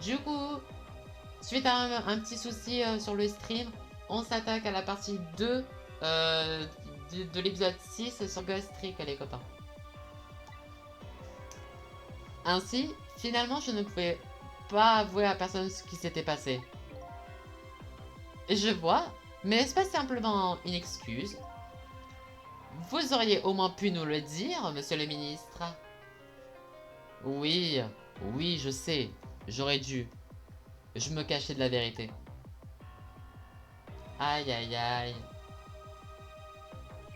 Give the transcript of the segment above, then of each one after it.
Du coup, suite à un petit souci sur le stream, on s'attaque à la partie 2 de l'épisode 6 sur Ghost Trick, les copains. Ainsi, finalement, je ne pouvais pas avouer à personne ce qui s'était passé. Je vois, mais n'est-ce pas simplement une excuse? Vous auriez au moins pu nous le dire, monsieur le ministre. Oui, oui, je sais. J'aurais dû. Je me cachais de la vérité. Aïe, aïe, aïe.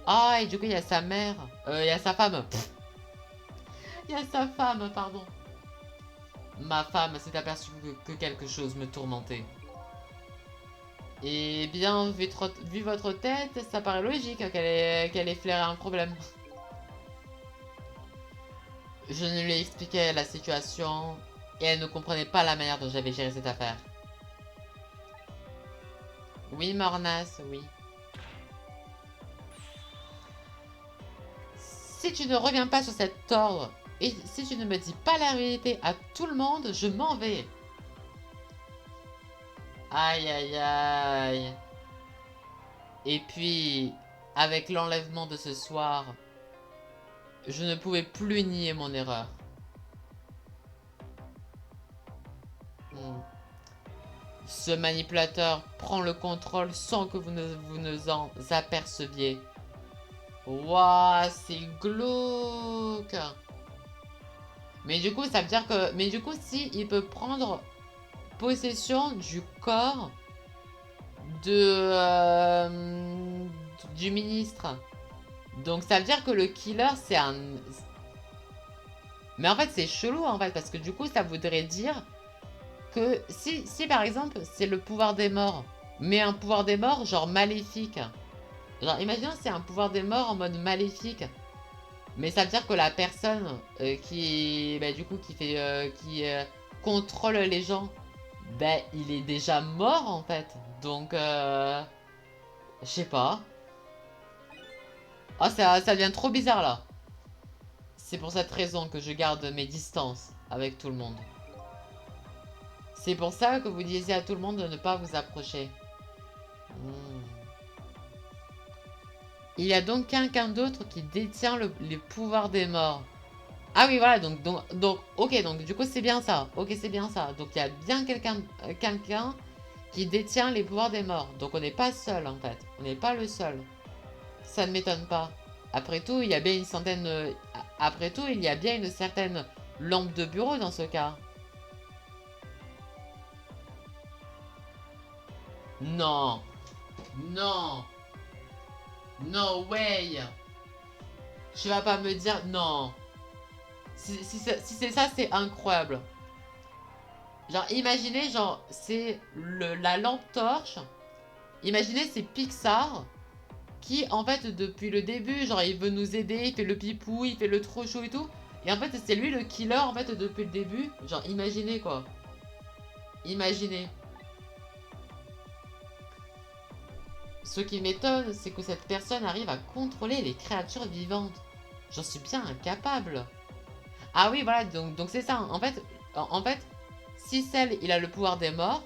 Ah, et du coup, il y a sa mère. Il y a sa femme. Il y a sa femme, pardon. Ma femme s'est aperçue que quelque chose me tourmentait. Et bien, vu votre tête, ça paraît logique qu'elle ait flairé un problème. Je ne lui ai expliqué la situation et elle ne comprenait pas la manière dont j'avais géré cette affaire. Oui, Mornas, oui. Si tu ne reviens pas sur cet ordre et si tu ne me dis pas la vérité à tout le monde, je m'en vais. Aïe, aïe, aïe. Et puis, avec l'enlèvement de ce soir, je ne pouvais plus nier mon erreur. Hmm. Ce manipulateur prend le contrôle sans que vous ne en aperceviez. Waouh, c'est glauque. Mais du coup, ça veut dire que... Mais du coup, si il peut prendre possession du corps du ministre. Donc ça veut dire que le killer, c'est un... Mais en fait, c'est chelou, en fait, parce que du coup, ça voudrait dire que si par exemple, c'est le pouvoir des morts, mais un pouvoir des morts, genre maléfique. Genre, imaginons c'est un pouvoir des morts en mode maléfique. Mais ça veut dire que la personne qui, bah, du coup, qui contrôle les gens, bah, il est déjà mort, en fait. Donc, je sais pas. Oh, ça devient trop bizarre, là. C'est pour cette raison que je garde mes distances avec tout le monde. C'est pour ça que vous disiez à tout le monde de ne pas vous approcher. Hmm. Il y a donc quelqu'un d'autre qui détient les pouvoirs des morts. Ah oui, voilà, ok, donc du coup c'est bien ça. Ok, c'est bien ça. Donc il y a bien quelqu'un qui détient les pouvoirs des morts. Donc on n'est pas seul en fait. On n'est pas le seul. Ça ne m'étonne pas. Après tout, il y a bien une centaine... après tout, il y a bien une certaine lampe de bureau dans ce cas. Non. Non. No way. Tu vas pas me dire... Non. Si c'est ça, c'est incroyable. Genre, imaginez, genre, c'est la lampe torche. Imaginez, c'est Pixar qui, en fait, depuis le début, genre, il veut nous aider, il fait le pipou, il fait le trop chaud et tout. Et en fait, c'est lui le killer, en fait, depuis le début. Genre, imaginez, quoi. Imaginez. Ce qui m'étonne, c'est que cette personne arrive à contrôler les créatures vivantes. J'en suis bien incapable. Ah oui, voilà, donc c'est ça. En fait, Cicel, il a le pouvoir des morts.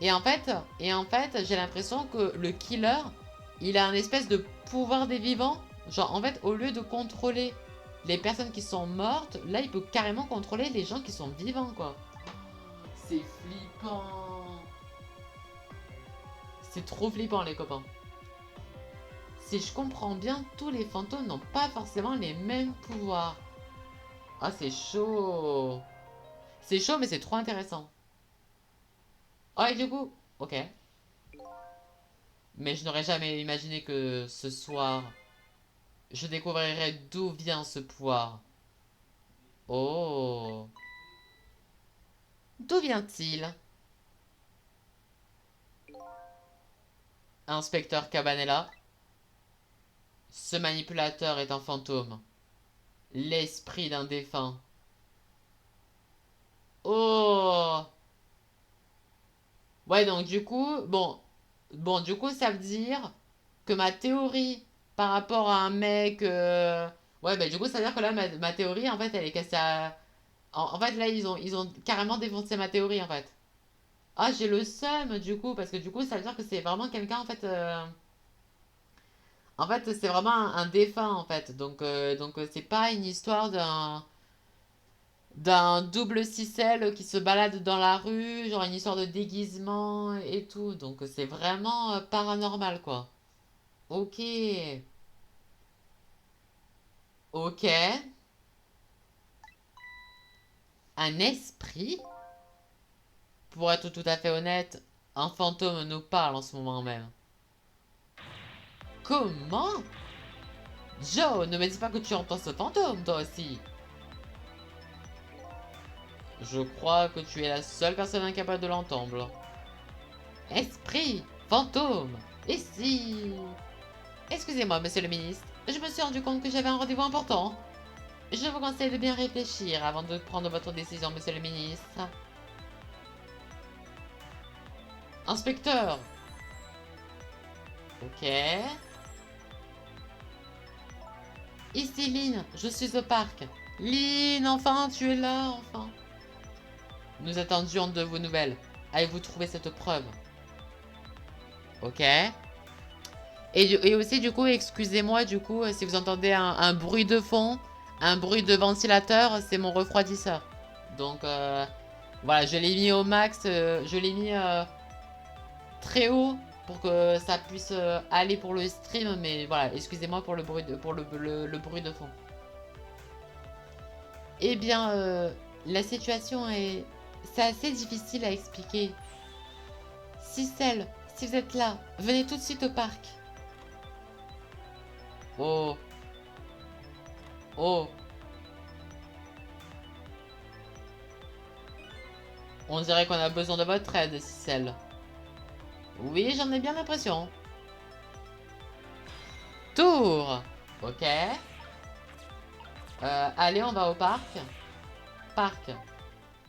Et en fait, j'ai l'impression que le killer, il a un espèce de pouvoir des vivants. Genre, en fait, au lieu de contrôler les personnes qui sont mortes, là, il peut carrément contrôler les gens qui sont vivants, quoi. C'est flippant. C'est trop flippant, les copains. Si je comprends bien, tous les fantômes n'ont pas forcément les mêmes pouvoirs. Ah, c'est chaud. C'est chaud, mais c'est trop intéressant. Oh, et du coup, ok. Mais je n'aurais jamais imaginé que ce soir, je découvrirais d'où vient ce pouvoir. Oh. D'où vient-il? Inspecteur Cabanella. Ce manipulateur est un fantôme. L'esprit d'un défunt. Oh. Ouais, donc du coup, bon, du coup, ça veut dire que ma théorie par rapport à un mec... Ouais, bah du coup, ça veut dire que là, ma théorie, en fait, elle est cassée à... En fait, là, ils ont carrément défoncé ma théorie, en fait. Ah, j'ai le seum, du coup, parce que du coup, ça veut dire que c'est vraiment quelqu'un, en fait. En fait, c'est vraiment un défunt, en fait. Donc c'est pas une histoire d'un double cicelle qui se balade dans la rue, genre une histoire de déguisement et tout. Donc c'est vraiment paranormal, quoi. Ok. Ok. Un esprit? Pour être tout à fait honnête, un fantôme nous parle en ce moment même. Comment? Joe, ne me dis pas que tu entends ce fantôme, toi aussi. Je crois que tu es la seule personne incapable de l'entendre. Esprit, fantôme, ici. Excusez-moi, monsieur le ministre. Je me suis rendu compte que j'avais un rendez-vous important. Je vous conseille de bien réfléchir avant de prendre votre décision, monsieur le ministre. Inspecteur. Ok. Ici, Lynn, je suis au parc. Lynn, enfin, tu es là, enfin. Nous attendions de vos nouvelles. Avez-vous trouvé cette preuve? Ok. Et aussi, du coup, excusez-moi, du coup, si vous entendez un bruit de fond, un bruit de ventilateur, c'est mon refroidisseur. Donc, voilà, je l'ai mis au max, je l'ai mis très haut pour que ça puisse aller pour le stream, mais voilà, excusez-moi pour le bruit de, pour le bruit de fond. Eh bien, la situation est... C'est assez difficile à expliquer. Cicel, si vous êtes là, venez tout de suite au parc. Oh, oh, on dirait qu'on a besoin de votre aide, Cicel. Oui, j'en ai bien l'impression. Tour. Ok. Allez, on va au parc. Parc.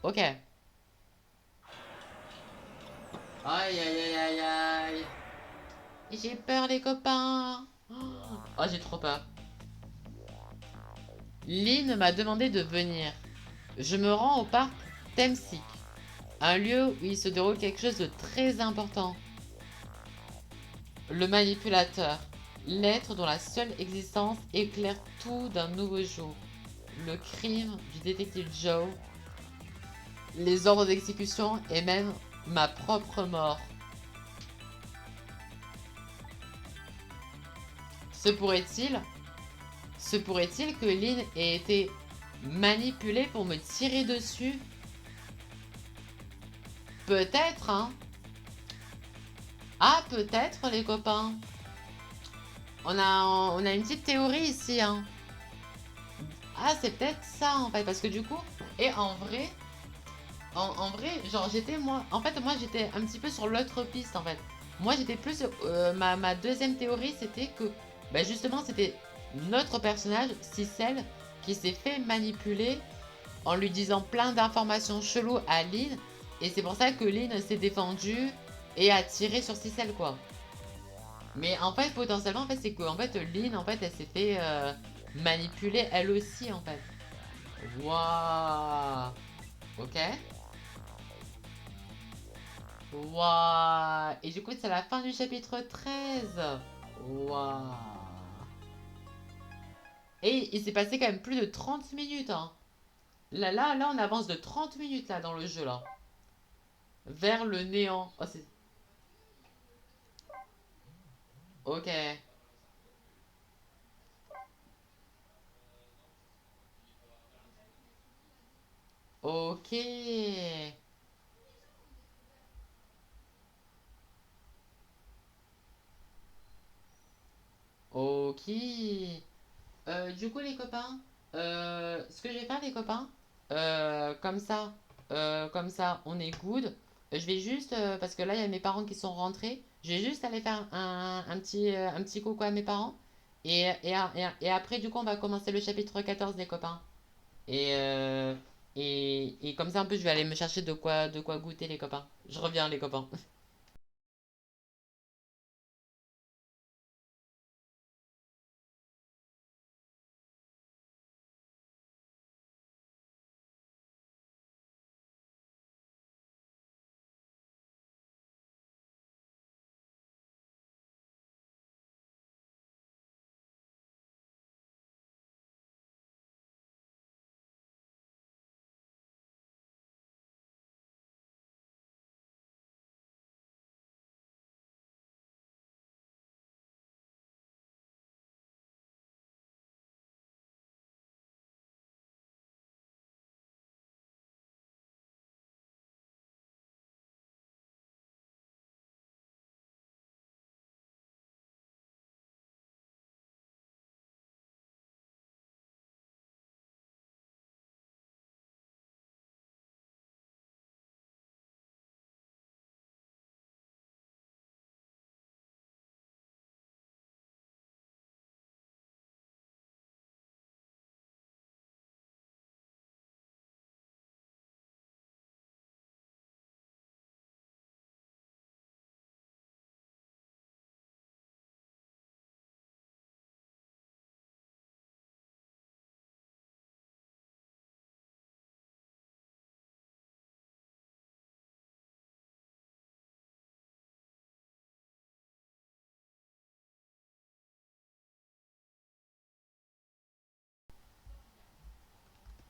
Ok. Aïe, aïe, aïe, aïe, aïe. J'ai peur, les copains. Oh, j'ai trop peur. Lynn m'a demandé de venir. Je me rends au parc Temsic, un lieu où il se déroule quelque chose de très important. Le manipulateur, l'être dont la seule existence éclaire tout d'un nouveau jour. Le crime du détective Joe, les ordres d'exécution et même ma propre mort. Se pourrait-il Se pourrait-il que Lynn ait été manipulée pour me tirer dessus? Peut-être, hein. Ah, peut-être, les copains. On a une petite théorie ici, hein. Ah, c'est peut-être ça, en fait, parce que du coup... Et en vrai, genre, j'étais, moi... En fait, moi, j'étais un petit peu sur l'autre piste, en fait. Moi, j'étais plus... ma deuxième théorie, c'était que... Bah, justement, c'était notre personnage, Cicel, qui s'est fait manipuler en lui disant plein d'informations cheloues à Lynn. Et c'est pour ça que Lynn s'est défendue et a tiré sur Cicel, quoi. Mais en fait, potentiellement, en fait, c'est que en fait, Lynn, en fait, elle s'est fait manipuler elle aussi, en fait. Waouh. Ok. Waouh. Et du coup, c'est la fin du chapitre 13. Waouh. Et il s'est passé quand même plus de 30 minutes, hein. Là, on avance de 30 minutes, là, dans le jeu, là. Vers le néant. Oh, c'est... Ok. Ok. Ok. Du coup, les copains, ce que je vais faire, les copains, comme ça, on est good. Je vais juste, parce que là, il y a mes parents qui sont rentrés, je vais juste aller faire un petit coucou à mes parents. Et après, du coup, on va commencer le chapitre 14 les copains. Et, euh, et comme ça, un peu, je vais aller me chercher de quoi goûter, les copains. Je reviens, les copains.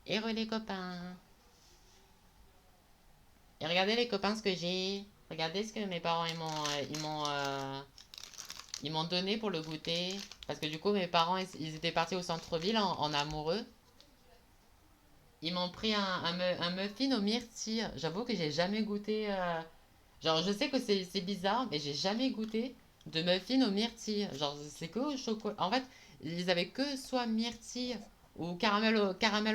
Héros les copains. Et regardez les copains ce que j'ai. Regardez ce que mes parents ils m'ont donné pour le goûter. Parce que du coup mes parents ils étaient partis au centre-ville en amoureux. Ils m'ont pris un muffin au myrtille. J'avoue que j'ai jamais goûté. Genre je sais que c'est bizarre mais j'ai jamais goûté de muffin au myrtille. Genre c'est que au chocolat. En fait ils avaient que soit myrtille ou caramel au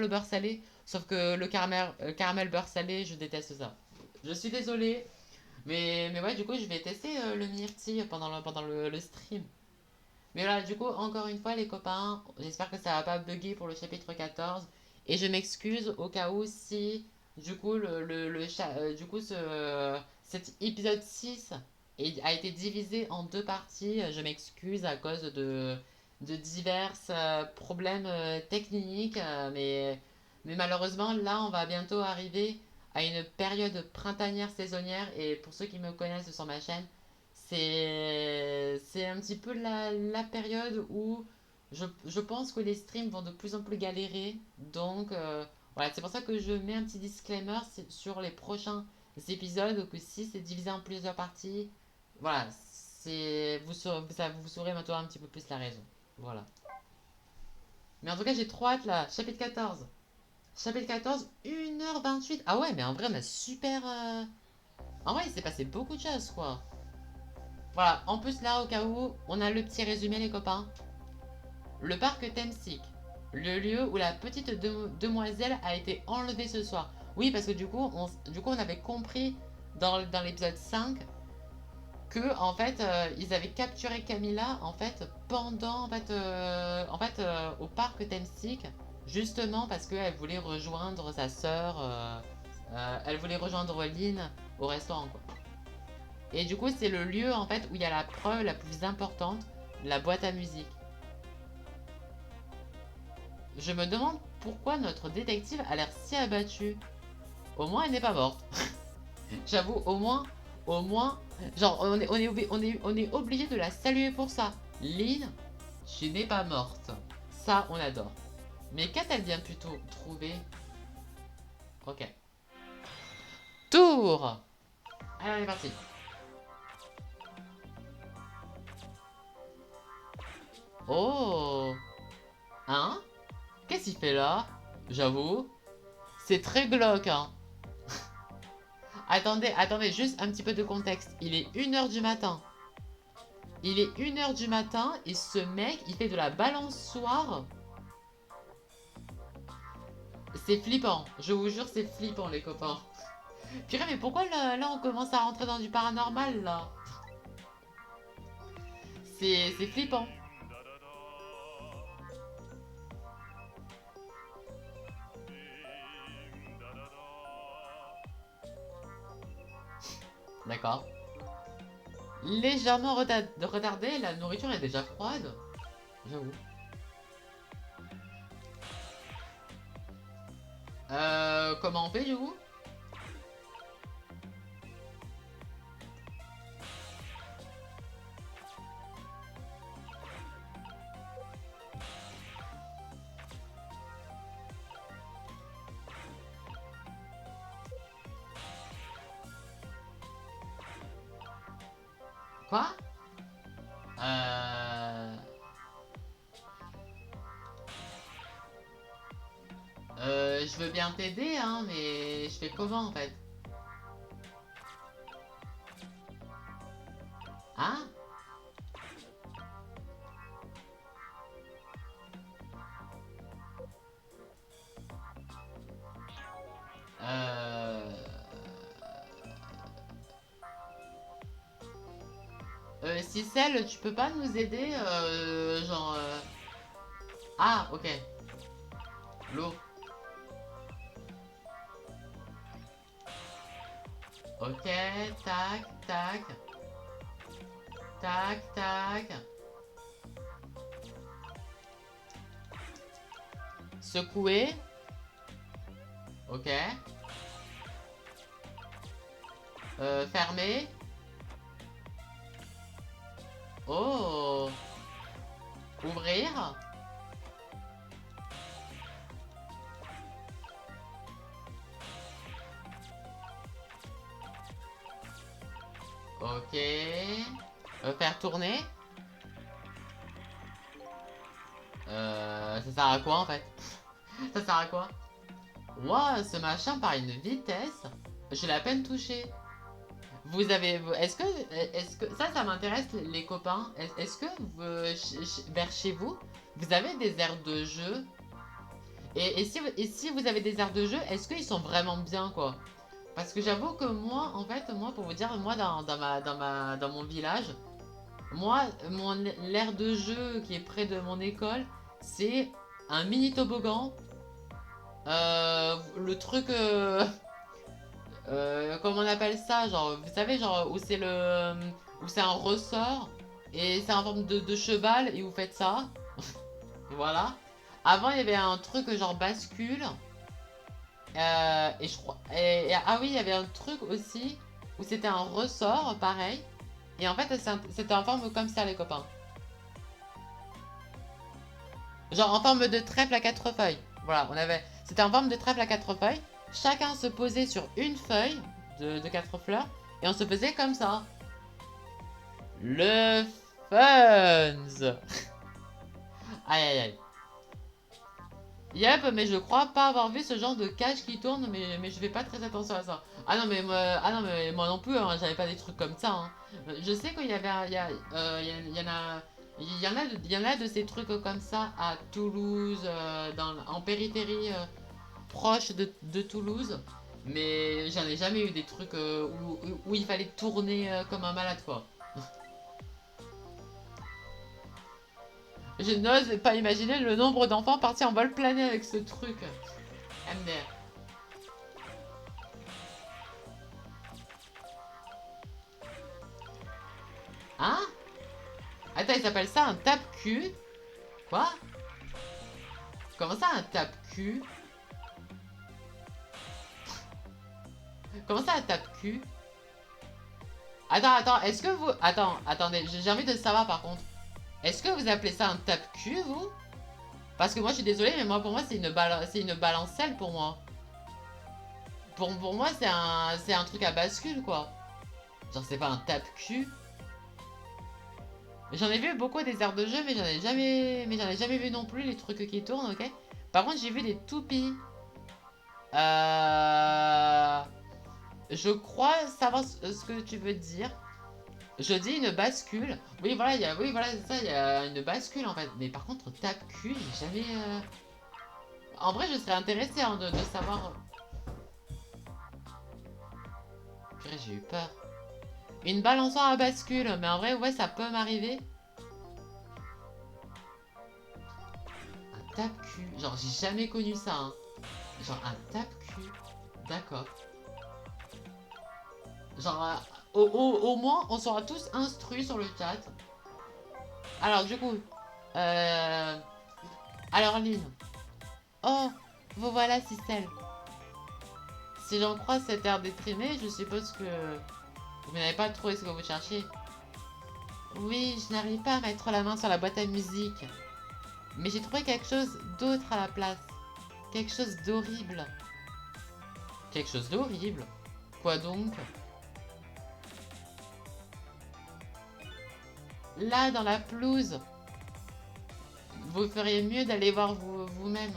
beurre salé. Sauf que le caramel beurre salé je déteste ça. Je suis désolée. Mais ouais, du coup, je vais tester le myrtille pendant le stream. Mais voilà, du coup, encore une fois, les copains, j'espère que ça va pas bugger pour le chapitre 14. Et je m'excuse au cas où si, du coup, du coup cet épisode 6 a été divisé en deux parties. Je m'excuse à cause de divers problèmes techniques. Mais malheureusement, là, on va bientôt arriver à une période printanière saisonnière. Et pour ceux qui me connaissent sur ma chaîne, c'est un petit peu la période où je pense que les streams vont de plus en plus galérer. Donc voilà, c'est pour ça que je mets un petit disclaimer sur les prochains épisodes, que si c'est divisé en plusieurs parties, voilà, vous saurez maintenant un petit peu plus la raison. Voilà. Mais en tout cas, j'ai trop hâte là. Chapitre 14. Chapitre 14, 1h28. Ah ouais, mais en vrai, on a super. En vrai, il s'est passé beaucoup de choses, quoi. Voilà, en plus là, au cas où, on a le petit résumé, les copains. Le parc Temsic, le lieu où la petite demoiselle a été enlevée ce soir. Oui, parce que du coup, on avait compris dans l'épisode 5 que en fait, ils avaient capturé Camilla en fait pendant au parc Temsic, justement parce qu'elle voulait rejoindre sa sœur, elle voulait rejoindre Lynn au restaurant, quoi. Et du coup, c'est le lieu en fait où il y a la preuve la plus importante, la boîte à musique. Je me demande pourquoi notre détective a l'air si abattu. Au moins, elle n'est pas morte. J'avoue, au moins, genre, on est obligé de la saluer pour ça. Lynn, tu n'es pas morte. Ça, on adore. Mais qu'a-t-elle bien plutôt trouvé? Ok. Tour. Allez, on est parti. Oh. Hein? Qu'est-ce qu'il fait là? J'avoue. C'est très glauque, hein. Attendez, juste un petit peu de contexte. Il est 1h du matin. Il est 1h du matin et ce mec, il fait de la balançoire. C'est flippant. Je vous jure, c'est flippant, les copains. Purée, mais pourquoi là, on commence à rentrer dans du paranormal, là? C'est flippant. D'accord. Légèrement retardé, la nourriture est déjà froide. J'avoue. Comment on fait, du coup? Quoi? Euh... Je veux bien t'aider, hein, mais je fais comment, en fait? Hein? Euh... Cicel, tu peux pas nous aider, genre... Ah, ok. L'eau. Ok, tac, tac. Tac, tac. Secouer. Ok. Fermer. Oh. Ouvrir. Ok. Faire tourner. Ça sert à quoi en fait? Ça sert à quoi? Waouh, ce machin par une vitesse. Je l'ai à peine touché. Vous avez... Est-ce que... Ça m'intéresse les copains. Est-ce que vers chez vous, vous avez des aires de jeu? Et si vous avez des aires de jeu, est-ce qu'ils sont vraiment bien quoi? Parce que j'avoue que moi, en fait, moi pour vous dire, moi dans mon village, moi, l'aire de jeu qui est près de mon école, c'est un mini toboggan. Le truc... comment on appelle ça? Genre, vous savez, genre, où c'est le... Où c'est un ressort, et c'est en forme de cheval, et vous faites ça. Voilà. Avant, il y avait un truc genre bascule. Et je crois... ah oui, il y avait un truc aussi, où c'était un ressort, pareil. Et en fait, c'était en forme comme ça, les copains. Genre en forme de trèfle à 4 feuilles. Voilà, on avait... C'était en forme de trèfle à 4 feuilles. Chacun se posait sur une feuille de 4 fleurs. Et on se faisait comme ça. Le funz. Aïe aïe aïe. Yep, mais je crois pas avoir vu ce genre de cage qui tourne, mais je fais pas très attention à ça. Ah non mais moi non plus, hein, j'avais pas des trucs comme ça. Hein. Je sais qu'il y avait, il y en a, il y en a de ces trucs comme ça à Toulouse, en périphérie proche de Toulouse, mais j'en ai jamais eu des trucs où il fallait tourner comme un malade quoi. Je n'ose pas imaginer le nombre d'enfants partis en vol plané avec ce truc. MDR. Hein? Attends, il s'appelle ça un tape-cul? Quoi? Comment ça un tape-cul? Comment ça un tape-cul? Attends, est-ce que vous... Attendez, j'ai envie de savoir par contre. Est-ce que vous appelez ça un tape-cul, vous? Parce que moi, je suis désolée, mais moi, pour moi, c'est une balancelle pour moi. Pour moi, c'est un truc à bascule, quoi. Genre, c'est pas un tape-cul. J'en ai vu beaucoup des aires de jeu, mais j'en ai jamais vu non plus les trucs qui tournent, ok? Par contre, j'ai vu des toupies. Je crois savoir ce que tu veux dire. Je dis une bascule. Oui, voilà, c'est ça, il y a une bascule en fait. Mais par contre, tape-cul, j'ai jamais... En vrai, je serais intéressé hein, de savoir... Purée, j'ai eu peur. Une balançoire à bascule. Mais en vrai, ouais, ça peut m'arriver. Un tape-cul. Genre, j'ai jamais connu ça. Hein. Genre, un tape-cul. D'accord. Genre, au moins, on sera tous instruits sur le chat. Alors, du coup... Alors, Lynn. Oh, vous voilà, Cicel. Si j'en crois cet air déprimé, je suppose que vous n'avez pas trouvé ce que vous cherchiez. Oui, je n'arrive pas à mettre la main sur la boîte à musique. Mais j'ai trouvé quelque chose d'autre à la place. Quelque chose d'horrible. Quelque chose d'horrible? Quoi donc? Là, dans la pelouse. Vous feriez mieux d'aller voir vous-même.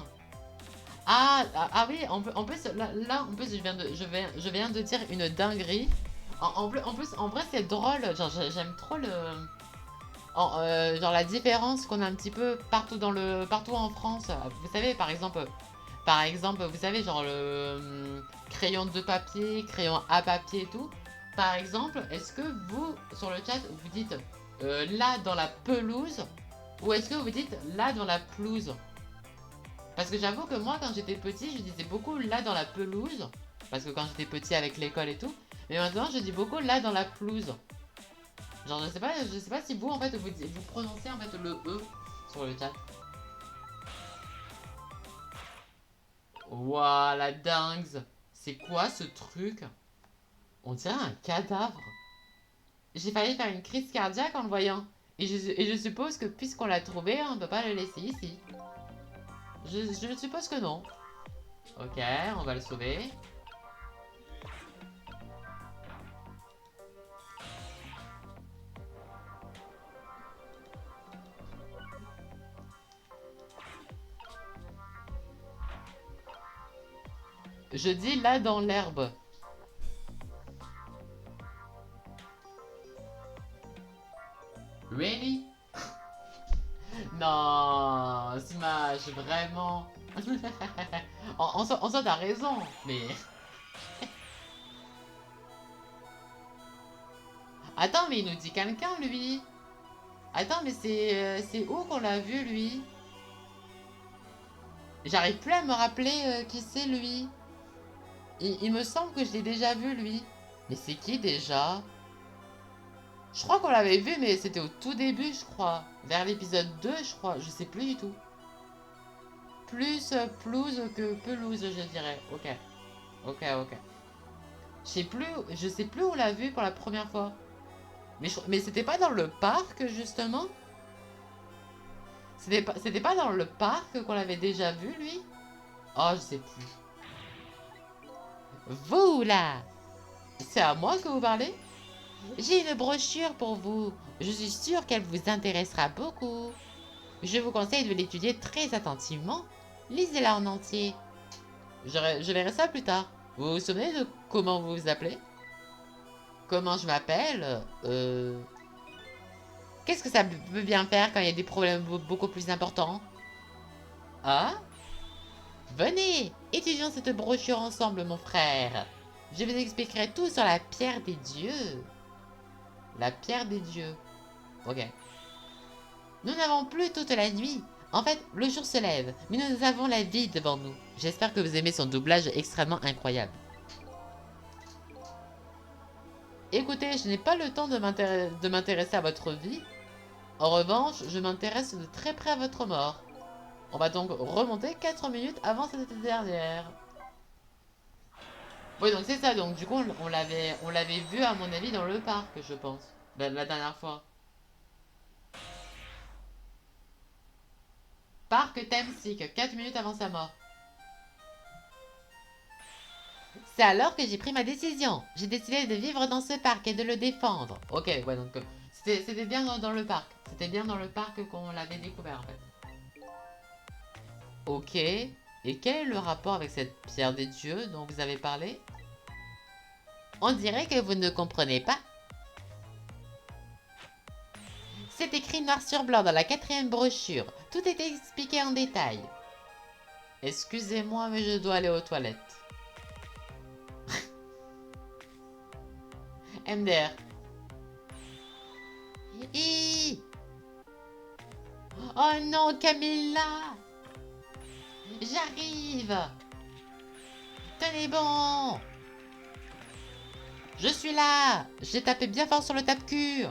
Ah oui, en plus, là, en plus, je viens de dire une dinguerie. En plus, en vrai, c'est drôle. Genre, j'aime trop le... genre la différence qu'on a un petit peu partout en France. Vous savez, par exemple, vous savez, genre le crayon de papier, crayon à papier et tout. Par exemple, est-ce que vous, sur le chat, vous dites là dans la pelouse ou est-ce que vous dites là dans la pelouse? Parce que j'avoue que moi, quand j'étais petit, je disais beaucoup là dans la pelouse. Parce que quand j'étais petit avec l'école et tout. Mais maintenant, je dis beaucoup là dans la pelouse. Genre, je sais pas si vous, en fait, vous prononcez en fait le E sur le chat. Ouah, la dingue. C'est quoi ce truc? On dirait un cadavre. J'ai failli faire une crise cardiaque en le voyant. Et je suppose que puisqu'on l'a trouvé, on ne peut pas le laisser ici. Je suppose que non. Ok, on va le sauver. Je dis là dans l'herbe. Really? Non, Smash, vraiment. En soi, t'as raison, mais... Attends, mais il nous dit quelqu'un, lui. Attends, mais c'est où qu'on l'a vu, lui? J'arrive plus à me rappeler qui c'est, lui. Il me semble que je l'ai déjà vu, lui. Mais c'est qui, déjà? Je crois qu'on l'avait vu, mais c'était au tout début, je crois. Vers l'épisode 2, je crois. Je sais plus du tout. Plus pelouse que pelouse, je dirais. Ok. Ok. Je sais plus où on l'a vu pour la première fois. Mais c'était pas dans le parc, justement? C'était pas dans le parc qu'on l'avait déjà vu, lui? Oh, je sais plus. Vous, là! C'est à moi que vous parlez? J'ai une brochure pour vous. Je suis sûre qu'elle vous intéressera beaucoup. Je vous conseille de l'étudier très attentivement. Lisez-la en entier. Je verrai ça plus tard. Vous vous souvenez de comment vous vous appelez? Comment je m'appelle? Qu'est-ce que ça peut bien faire quand il y a des problèmes beaucoup plus importants? Ah? Venez, étudions cette brochure ensemble, mon frère. Je vous expliquerai tout sur la pierre des dieux. La pierre des dieux. Ok. Nous n'avons plus toute la nuit. En fait, le jour se lève, mais nous avons la vie devant nous. J'espère que vous aimez son doublage extrêmement incroyable. Écoutez, je n'ai pas le temps de m'intéresser à votre vie. En revanche, je m'intéresse de très près à votre mort. On va donc remonter 4 minutes avant cette dernière. Oui, donc c'est ça. Donc du coup, on l'avait vu, à mon avis, dans le parc, je pense. La dernière fois. Parc Temsic, 4 minutes avant sa mort. C'est alors que j'ai pris ma décision. J'ai décidé de vivre dans ce parc et de le défendre. Ok, ouais, donc c'était bien dans le parc. C'était bien dans le parc qu'on l'avait découvert, en fait. Ok. Et quel est le rapport avec cette pierre des dieux dont vous avez parlé? On dirait que vous ne comprenez pas. C'est écrit noir sur blanc dans la 4e brochure. Tout est expliqué en détail. Excusez-moi, mais je dois aller aux toilettes. MDR. Oh non, Camilla! J'arrive! Tenez bon! Je suis là! J'ai tapé bien fort sur le tape-cul!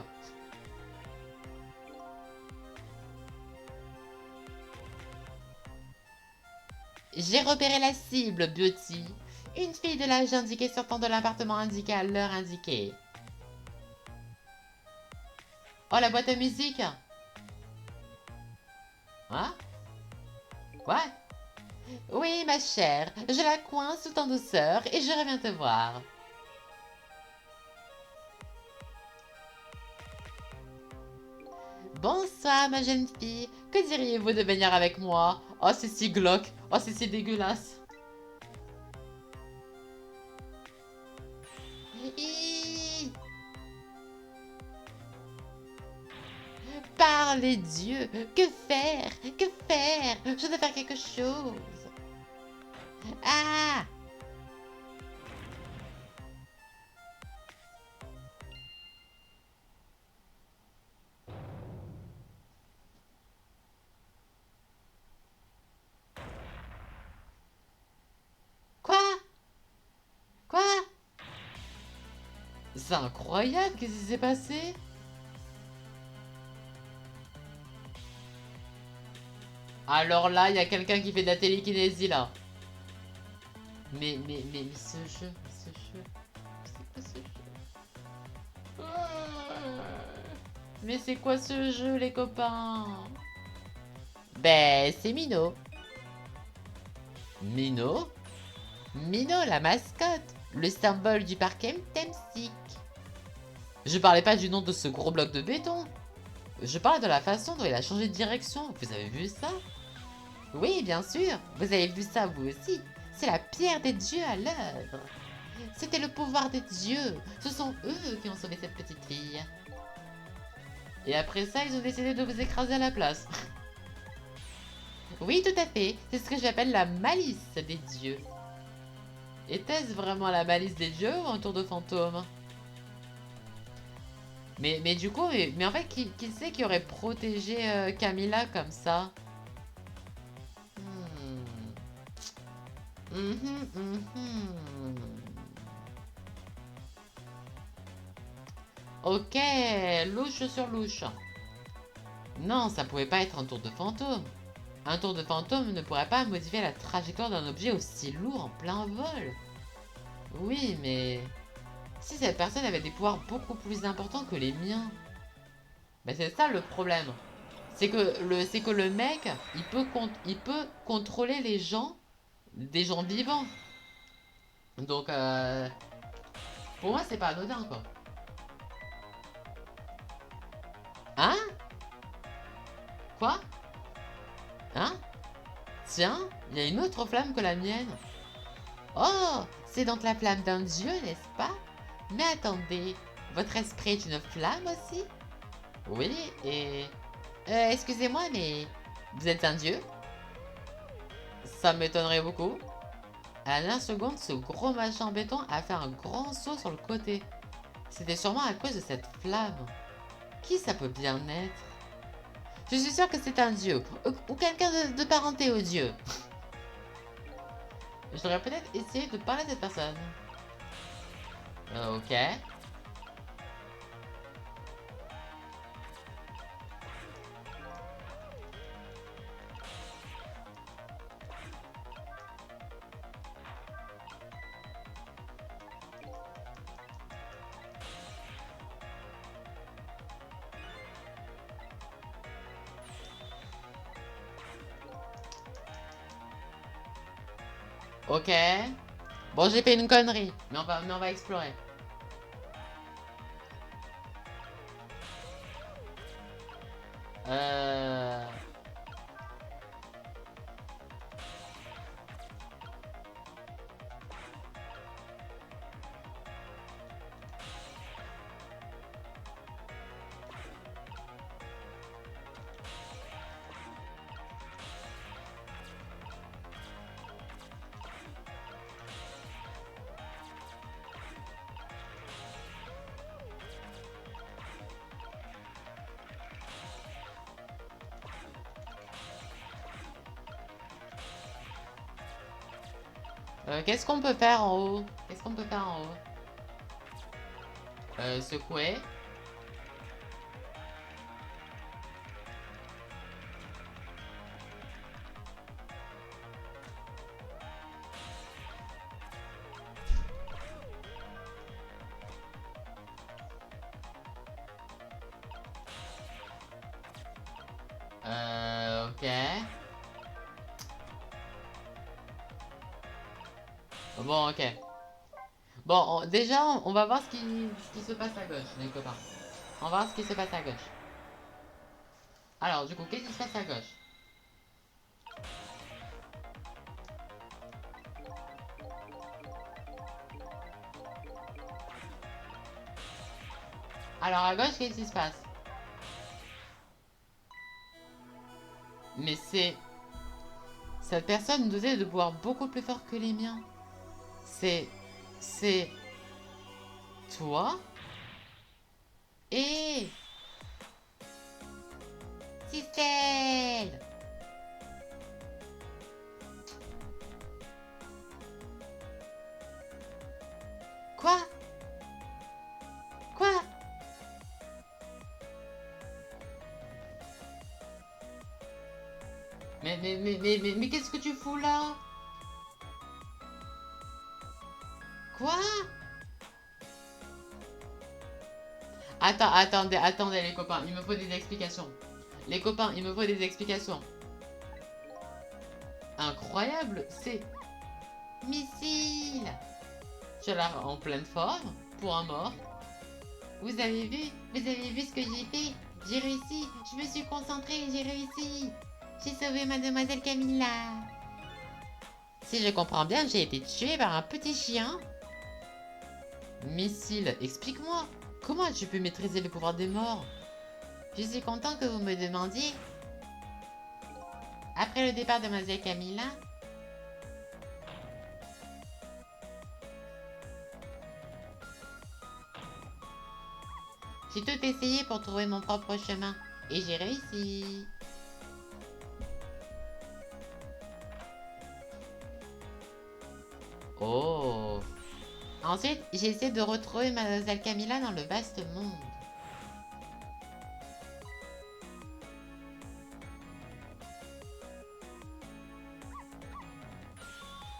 J'ai repéré la cible, Beauty. Une fille de l'âge indiqué sortant de l'appartement indiqué à l'heure indiquée. Oh, la boîte à musique! Hein? Quoi? Oui, ma chère, je la coince tout en douceur et je reviens te voir. Bonsoir, ma jeune fille. Que diriez-vous de venir avec moi? Oh, c'est si glauque. Oh, c'est si dégueulasse. Par les dieux, que faire? Que faire? Je dois faire quelque chose. Ah! Quoi? Quoi? C'est incroyable, qu'est-ce qui s'est passé? Alors là, il y a quelqu'un qui fait de la télékinésie là. Mais ce jeu, c'est quoi ce jeu? Mais c'est quoi ce jeu, les copains? Ben, c'est Mino. Mino? Mino, la mascotte, le symbole du parc Temsic. Je parlais pas du nom de ce gros bloc de béton. Je parle de la façon dont il a changé de direction. Vous avez vu ça? Oui, bien sûr. Vous avez vu ça, vous aussi. C'est la pierre des dieux à l'œuvre. C'était le pouvoir des dieux. Ce sont eux qui ont sauvé cette petite fille. Et après ça, ils ont décidé de vous écraser à la place. Oui, tout à fait. C'est ce que j'appelle la malice des dieux. Était-ce vraiment la malice des dieux ou un tour de fantôme? Mais du coup, mais en fait, qui c'est qui aurait protégé Camilla comme ça? Ok, louche sur louche. Non, ça pouvait pas être un tour de fantôme. Un tour de fantôme ne pourrait pas modifier la trajectoire d'un objet aussi lourd en plein vol. Oui, mais... si cette personne avait des pouvoirs beaucoup plus importants que les miens. Mais c'est ça le problème. C'est que le mec, il peut contrôler les gens, des gens vivants. Donc, pour moi, c'est pas anodin, quoi. Hein? Quoi? Hein? Tiens, il y a une autre flamme que la mienne. Oh, c'est donc la flamme d'un dieu, n'est-ce pas? Mais attendez, votre esprit est une flamme aussi? Oui, et... excusez-moi, mais... vous êtes un dieu? Ça m'étonnerait beaucoup. À la seconde, ce gros machin en béton a fait un grand saut sur le côté. C'était sûrement à cause de cette flamme. Qui ça peut bien être? Je suis sûre que c'est un dieu, ou quelqu'un de parenté au dieu. Je devrais peut-être essayer de parler à cette personne. Ok. Ok. Bon, j'ai fait une connerie, mais on va explorer. Euh... qu'est-ce qu'on peut faire en haut? Qu'est-ce qu'on peut faire en haut? Secouer. Ok. Bon, ok. Bon, déjà, on va voir ce qui se passe à gauche, les copains. On va voir ce qui se passe à gauche. Alors, du coup, qu'est-ce qui se passe à gauche? Alors, à gauche, qu'est-ce qui se passe? Mais c'est... cette personne nous donnait de pouvoirs beaucoup plus forts que les miens. C'est... toi? Et... Sistel! Quoi? Quoi? Mais qu'est-ce que tu fous là? Quoi? Attendez les copains, il me faut des explications. Les copains, il me faut des explications. Incroyable, c'est... missile! Je l'ai en pleine forme, pour un mort. Vous avez vu ce que j'ai fait? J'ai réussi, je me suis concentrée, j'ai réussi. J'ai sauvé mademoiselle Camilla. Si je comprends bien, j'ai été tué par un petit chien. Missile, explique-moi. Comment as-tu pu maîtriser le pouvoir des morts? Je suis content que vous me demandiez. Après le départ de Mademoiselle Camilla, j'ai tout essayé pour trouver mon propre chemin. Et j'ai réussi. Oh. Ensuite, j'ai essayé de retrouver Mademoiselle Camilla dans le vaste monde.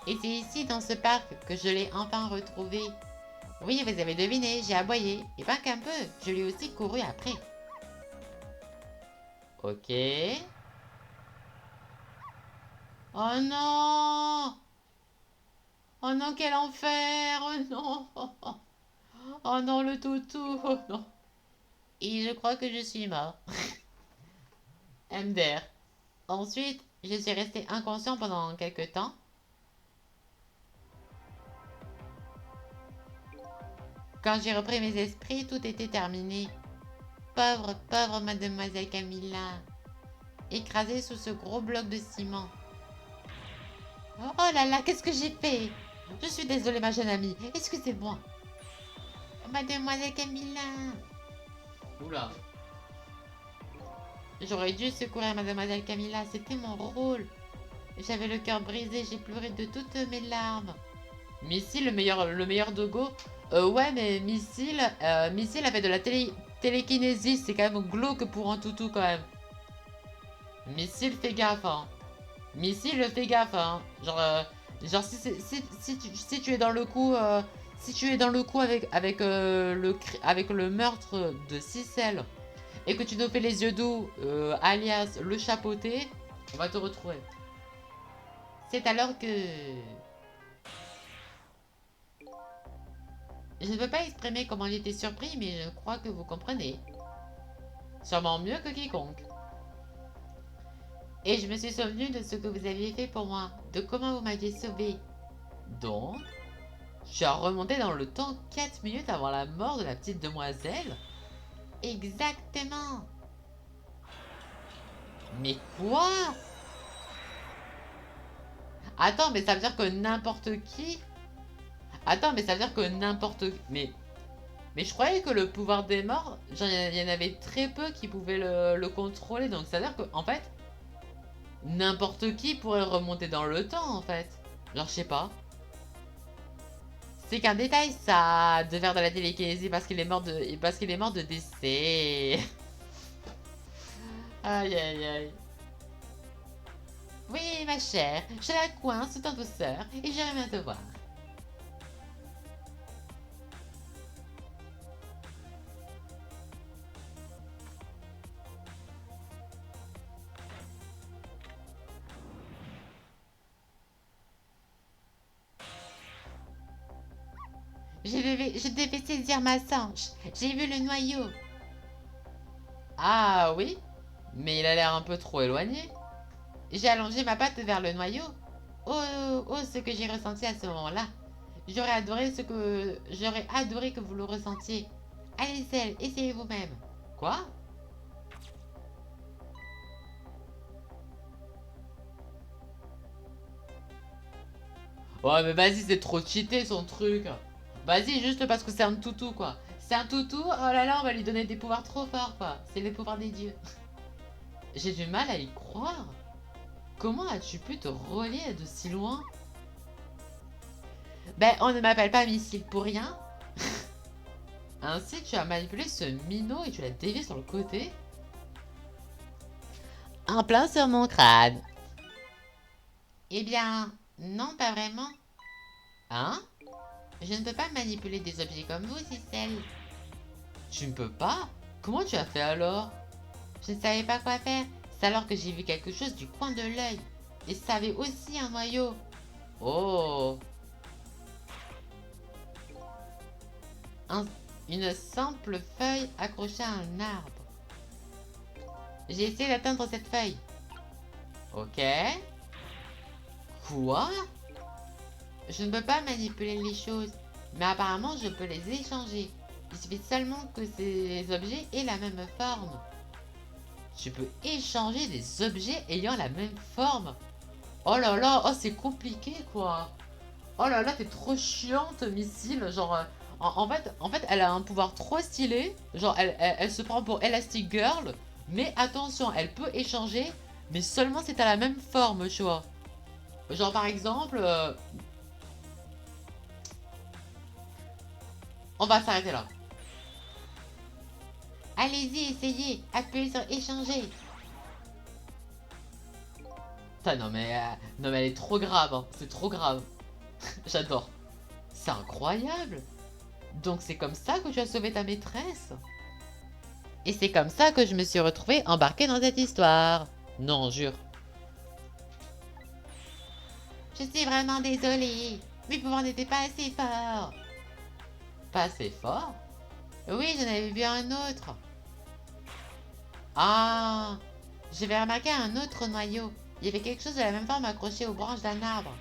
Et c'est ici, dans ce parc, que je l'ai enfin retrouvée. Oui, vous avez deviné, j'ai aboyé. Et pas qu'un peu, je lui ai aussi couru après. Ok. Oh non! Oh non, quel enfer! Oh non! Oh non, le toutou! Oh non! Et je crois que je suis mort. MDR. Ensuite, je suis resté inconscient pendant quelques temps. Quand j'ai repris mes esprits, tout était terminé. Pauvre, pauvre mademoiselle Camilla. Écrasée sous ce gros bloc de ciment. Oh là là, qu'est-ce que j'ai fait? Je suis désolée, ma jeune amie. Excusez-moi. Mademoiselle Camilla. Oula. J'aurais dû secourir mademoiselle Camilla. C'était mon rôle. J'avais le cœur brisé. J'ai pleuré de toutes mes larmes. Missy, le meilleur dogo. Ouais, mais Missile avait de la télékinésie. C'est quand même glauque pour un toutou, quand même. Missile, fais gaffe, hein. Missile, fais gaffe, hein. Genre si tu es dans le coup... si tu es dans le coup avec le meurtre de Cicel et que tu nous fais les yeux doux, alias le chapeauté, on va te retrouver. C'est alors que... Je ne peux pas exprimer comment il était surpris, mais je crois que vous comprenez. Sûrement mieux que quiconque. Et je me suis souvenu de ce que vous aviez fait pour moi, de comment vous m'aviez sauvé. Donc, je suis remonté dans le temps 4 minutes avant la mort de la petite demoiselle. Exactement. Mais quoi? Attends, mais ça veut dire que n'importe qui... Attends, mais ça veut dire que n'importe... Mais je croyais que le pouvoir des morts, genre, il y en avait très peu qui pouvaient le contrôler. Donc ça veut dire que, en fait, n'importe qui pourrait remonter dans le temps, en fait. Genre, je sais pas. C'est qu'un détail, ça, de faire de la télékinésie parce qu'il est mort de décès. Aïe, aïe, aïe. Oui, ma chère, je la coince tout en douceur et j'irai bien te voir. Je devais saisir ma sanche. J'ai vu le noyau. Ah oui? Mais il a l'air un peu trop éloigné. J'ai allongé ma patte vers le noyau. Oh, oh, ce que j'ai ressenti à ce moment-là. J'aurais adoré que vous le ressentiez. Allez, Celle, essayez vous-même. Quoi? Ouais, mais vas-y, c'est trop cheaté son truc. Vas-y, juste parce que c'est un toutou, quoi. C'est un toutou, oh là là, on va lui donner des pouvoirs trop forts, quoi. C'est les pouvoirs des dieux. J'ai du mal à y croire. Comment as-tu pu te relier de si loin? Ben, on ne m'appelle pas Missile pour rien. Ainsi, tu as manipulé ce minot et tu l'as dévié sur le côté. En plein sur mon crâne. Eh bien, non, pas vraiment. Hein? Je ne peux pas manipuler des objets comme vous, Cicel. Tu ne peux pas? Comment tu as fait alors? Je ne savais pas quoi faire. C'est alors que j'ai vu quelque chose du coin de l'œil. Et ça avait aussi un noyau. Oh. Une simple feuille accrochée à un arbre. J'ai essayé d'atteindre cette feuille. Ok. Quoi? Je ne peux pas manipuler les choses, mais apparemment je peux les échanger. Il suffit seulement que ces objets aient la même forme. Tu peux échanger des objets ayant la même forme. Oh là là, oh c'est compliqué quoi. Oh là là, t'es trop chiante, Missile. Genre, en fait, elle a un pouvoir trop stylé. Genre, elle se prend pour Elastic Girl. Mais attention, elle peut échanger, mais seulement si t'as la même forme, tu vois. Genre, par exemple, on va s'arrêter là. Allez-y, essayez. Appuyez sur échanger. Putain, non, mais elle est trop grave, hein. C'est trop grave. J'adore. C'est incroyable. Donc c'est comme ça que tu as sauvé ta maîtresse? Et c'est comme ça que je me suis retrouvée embarquée dans cette histoire. Non, jure. Je suis vraiment désolée. Mes pouvoirs n'étaient pas assez forts. Pas assez fort? Oui, j'en avais vu un autre. Ah, j'avais remarqué un autre noyau. Il y avait quelque chose de la même forme accroché aux branches d'un arbre.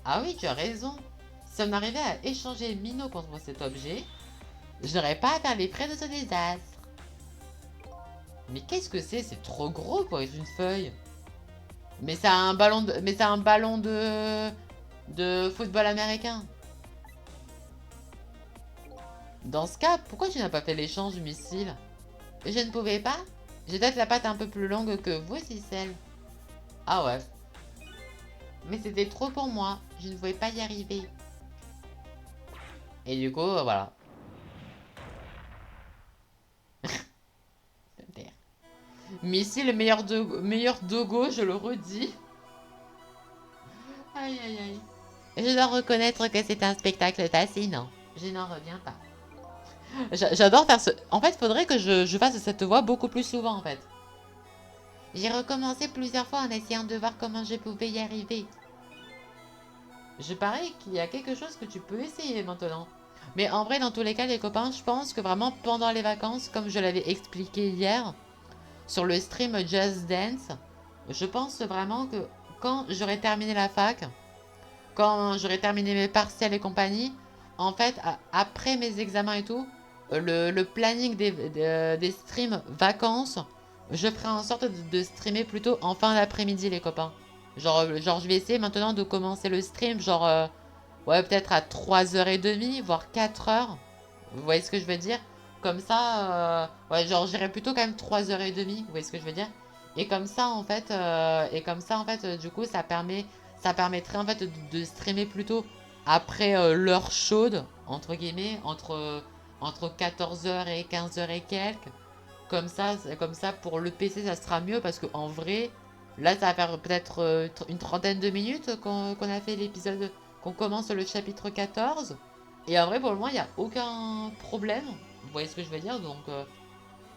Ah oui, tu as raison. Si on arrivait à échanger Minot contre cet objet, je n'aurais pas à faire les frais de ce désastre. Mais qu'est-ce que c'est? C'est trop gros pour être une feuille. Mais c'est un ballon de... Mais c'est un ballon de football américain. Dans ce cas, pourquoi tu n'as pas fait l'échange du missile? Je ne pouvais pas. J'ai peut-être la patte un peu plus longue que vous, Cicel. Ah ouais. Mais c'était trop pour moi. Je ne pouvais pas y arriver. Et du coup, voilà. Missile, meilleur dogo, je le redis. Aïe, aïe, aïe. Je dois reconnaître que c'est un spectacle fascinant. Je n'en reviens pas. J'adore faire ce... En fait, faudrait que je fasse cette voix beaucoup plus souvent, en fait. J'ai recommencé plusieurs fois en essayant de voir comment je pouvais y arriver. Je parie qu'il y a quelque chose que tu peux essayer maintenant. Mais en vrai, dans tous les cas, les copains, je pense que vraiment pendant les vacances, comme je l'avais expliqué hier, sur le stream Just Dance, je pense vraiment que quand j'aurai terminé la fac, quand j'aurai terminé mes partiels et compagnie, en fait, après mes examens et tout, le planning des streams vacances, je ferai en sorte de streamer plutôt en fin d'après-midi, les copains. Genre, je vais essayer maintenant de commencer le stream, genre, ouais, peut-être à 3h30, voire 4h. Vous voyez ce que je veux dire? Comme ça, ouais, genre, j'irai plutôt quand même 3h30, vous voyez ce que je veux dire? Et comme ça, en fait, du coup, ça permettrait, en fait, de streamer plutôt après l'heure chaude, entre guillemets, entre 14h et 15h et quelques. Comme ça, pour le PC, ça sera mieux parce qu'en vrai, là, ça va faire peut-être une trentaine de minutes qu'on a fait l'épisode, qu'on commence le chapitre 14. Et en vrai, pour le moment, il n'y a aucun problème. Vous voyez ce que je veux dire? Donc,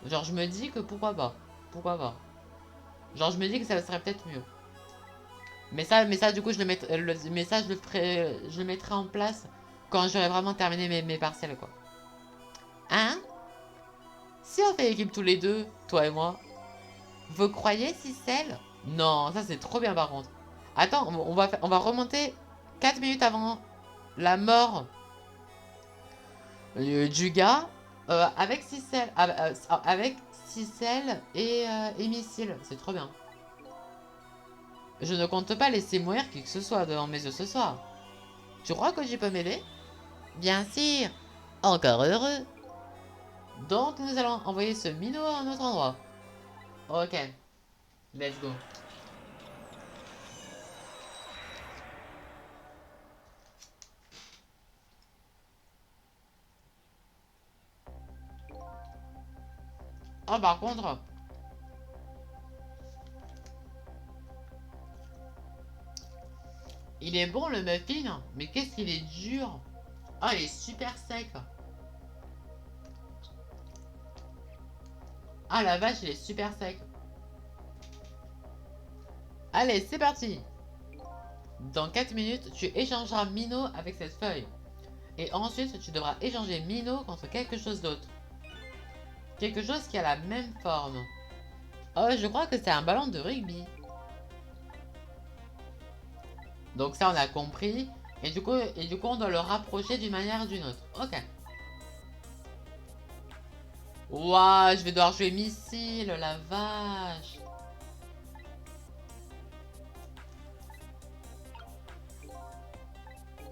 genre, je me dis que pourquoi pas. Pourquoi pas. Genre, je me dis que ça serait peut-être mieux. Mais ça, du coup, mais ça, je le mettrai en place quand j'aurai vraiment terminé mes partiels, quoi. Hein? Si on fait équipe tous les deux, toi et moi, vous croyez, Cicel? Non, ça c'est trop bien par contre. Attends, on va remonter 4 minutes avant la mort du gars avec Cicel. Avec Cicel et Missile. C'est trop bien. Je ne compte pas laisser mourir qui que ce soit devant mes yeux ce soir. Tu crois que j'y peux m'aider? Bien sûr. Encore heureux. Donc nous allons envoyer ce minot à un autre endroit. Ok. Let's go. Oh, par contre, il est bon le muffin, mais qu'est-ce qu'il est dur. Oh, il est super sec. Ah, la vache, il est super sec. Allez, c'est parti. Dans 4 minutes, tu échangeras Minot avec cette feuille. Et ensuite, tu devras échanger Minot contre quelque chose d'autre. Quelque chose qui a la même forme. Oh, je crois que c'est un ballon de rugby. Donc ça, on a compris. Et du coup, on doit le rapprocher d'une manière ou d'une autre. Ok. Ouah, je vais devoir jouer missile, la vache.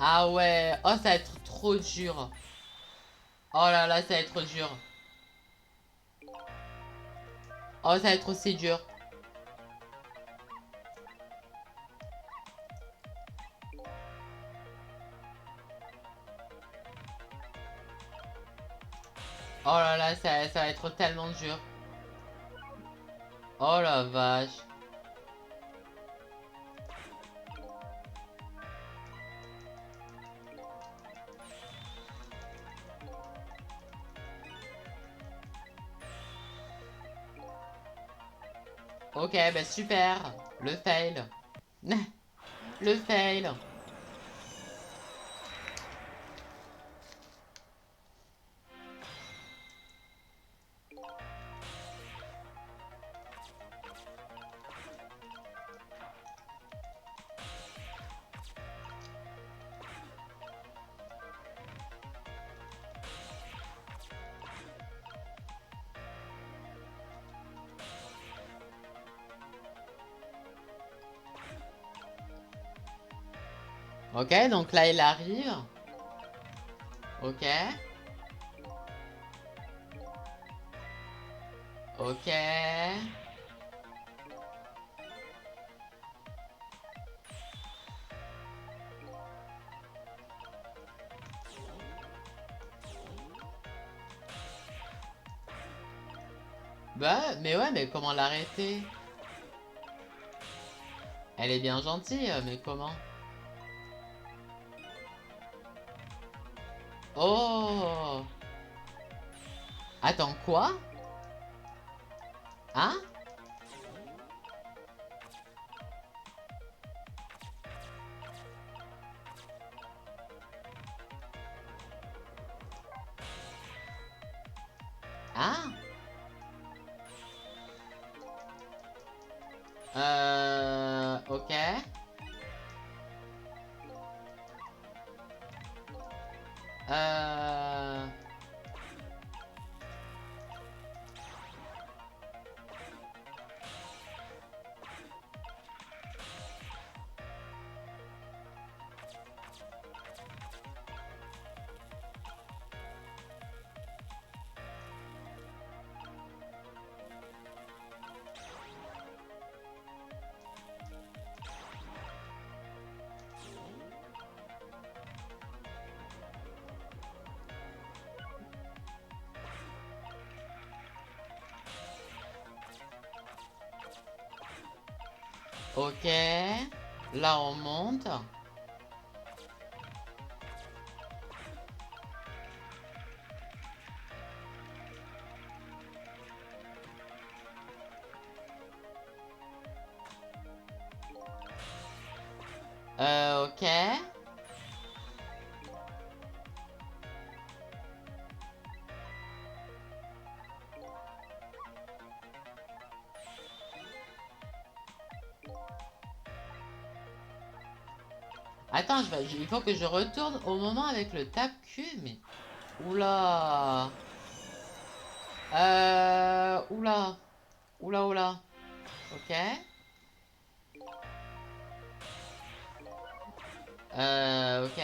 Ah ouais, oh ça va être trop dur. Oh là là, ça va être dur. Oh, ça va être aussi dur. Oh là là, ça va être tellement dur. Oh la vache. Ok, bah super. Le fail. Le fail. Ok, donc là il arrive. Ok. Ok. Bah, mais ouais, mais comment l'arrêter? Elle est bien gentille, mais comment? Oh! Attends, quoi? Hein? Hein? Ok. Euh... Ok. Là, on monte. Ok. Attends, il faut que je retourne au moment avec le tape-cul, mais... Oula. Oula. Oula, oula. Ok. Ok.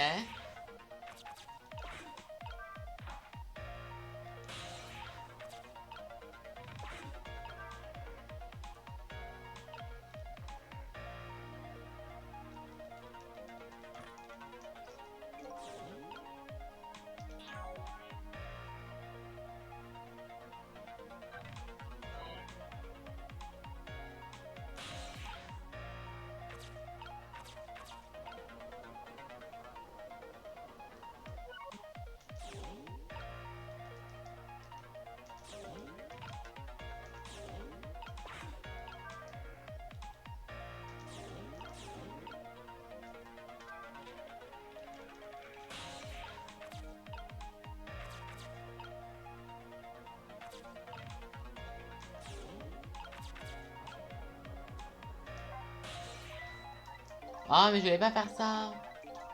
Ah, mais je vais pas faire ça.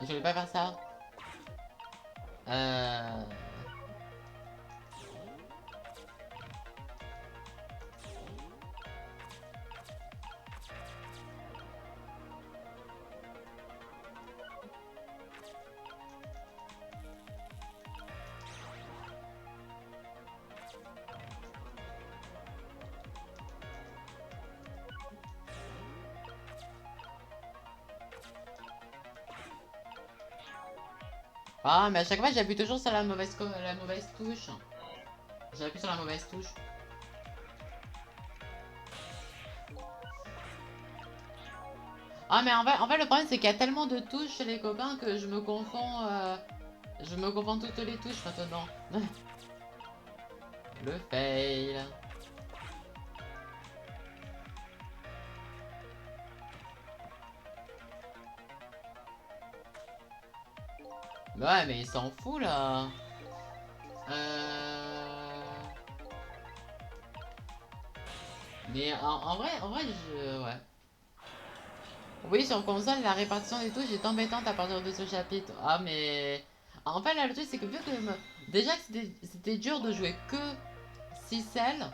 Je voulais pas faire ça. Euh... Ah, mais à chaque fois, j'appuie toujours sur la mauvaise touche. J'appuie sur la mauvaise touche. Ah, mais en fait le problème, c'est qu'il y a tellement de touches chez les copains que je me confonds. Je me confonds toutes les touches maintenant. Le fail. Ouais, mais il s'en fout là. Mais en vrai, ouais. Oui, sur console, la répartition des touches est embêtante à partir de ce chapitre. Ah, mais... En fait, là, le truc, c'est que vu que... Déjà que c'était dur de jouer que 6 ailes,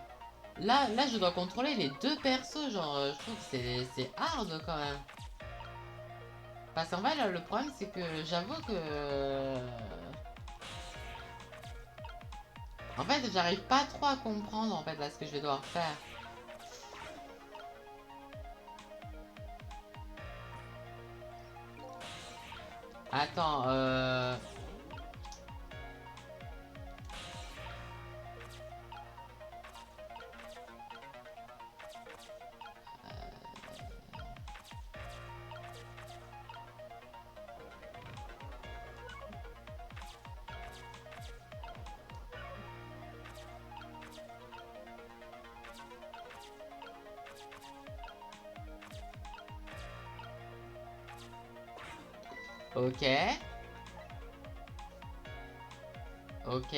là, je dois contrôler les deux persos, genre, je trouve que c'est hard, quand même. Parce qu'en fait, là, le problème, c'est que j'avoue que... En fait, j'arrive pas trop à comprendre, en fait, là, ce que je vais devoir faire. Attends, Ok. Ok.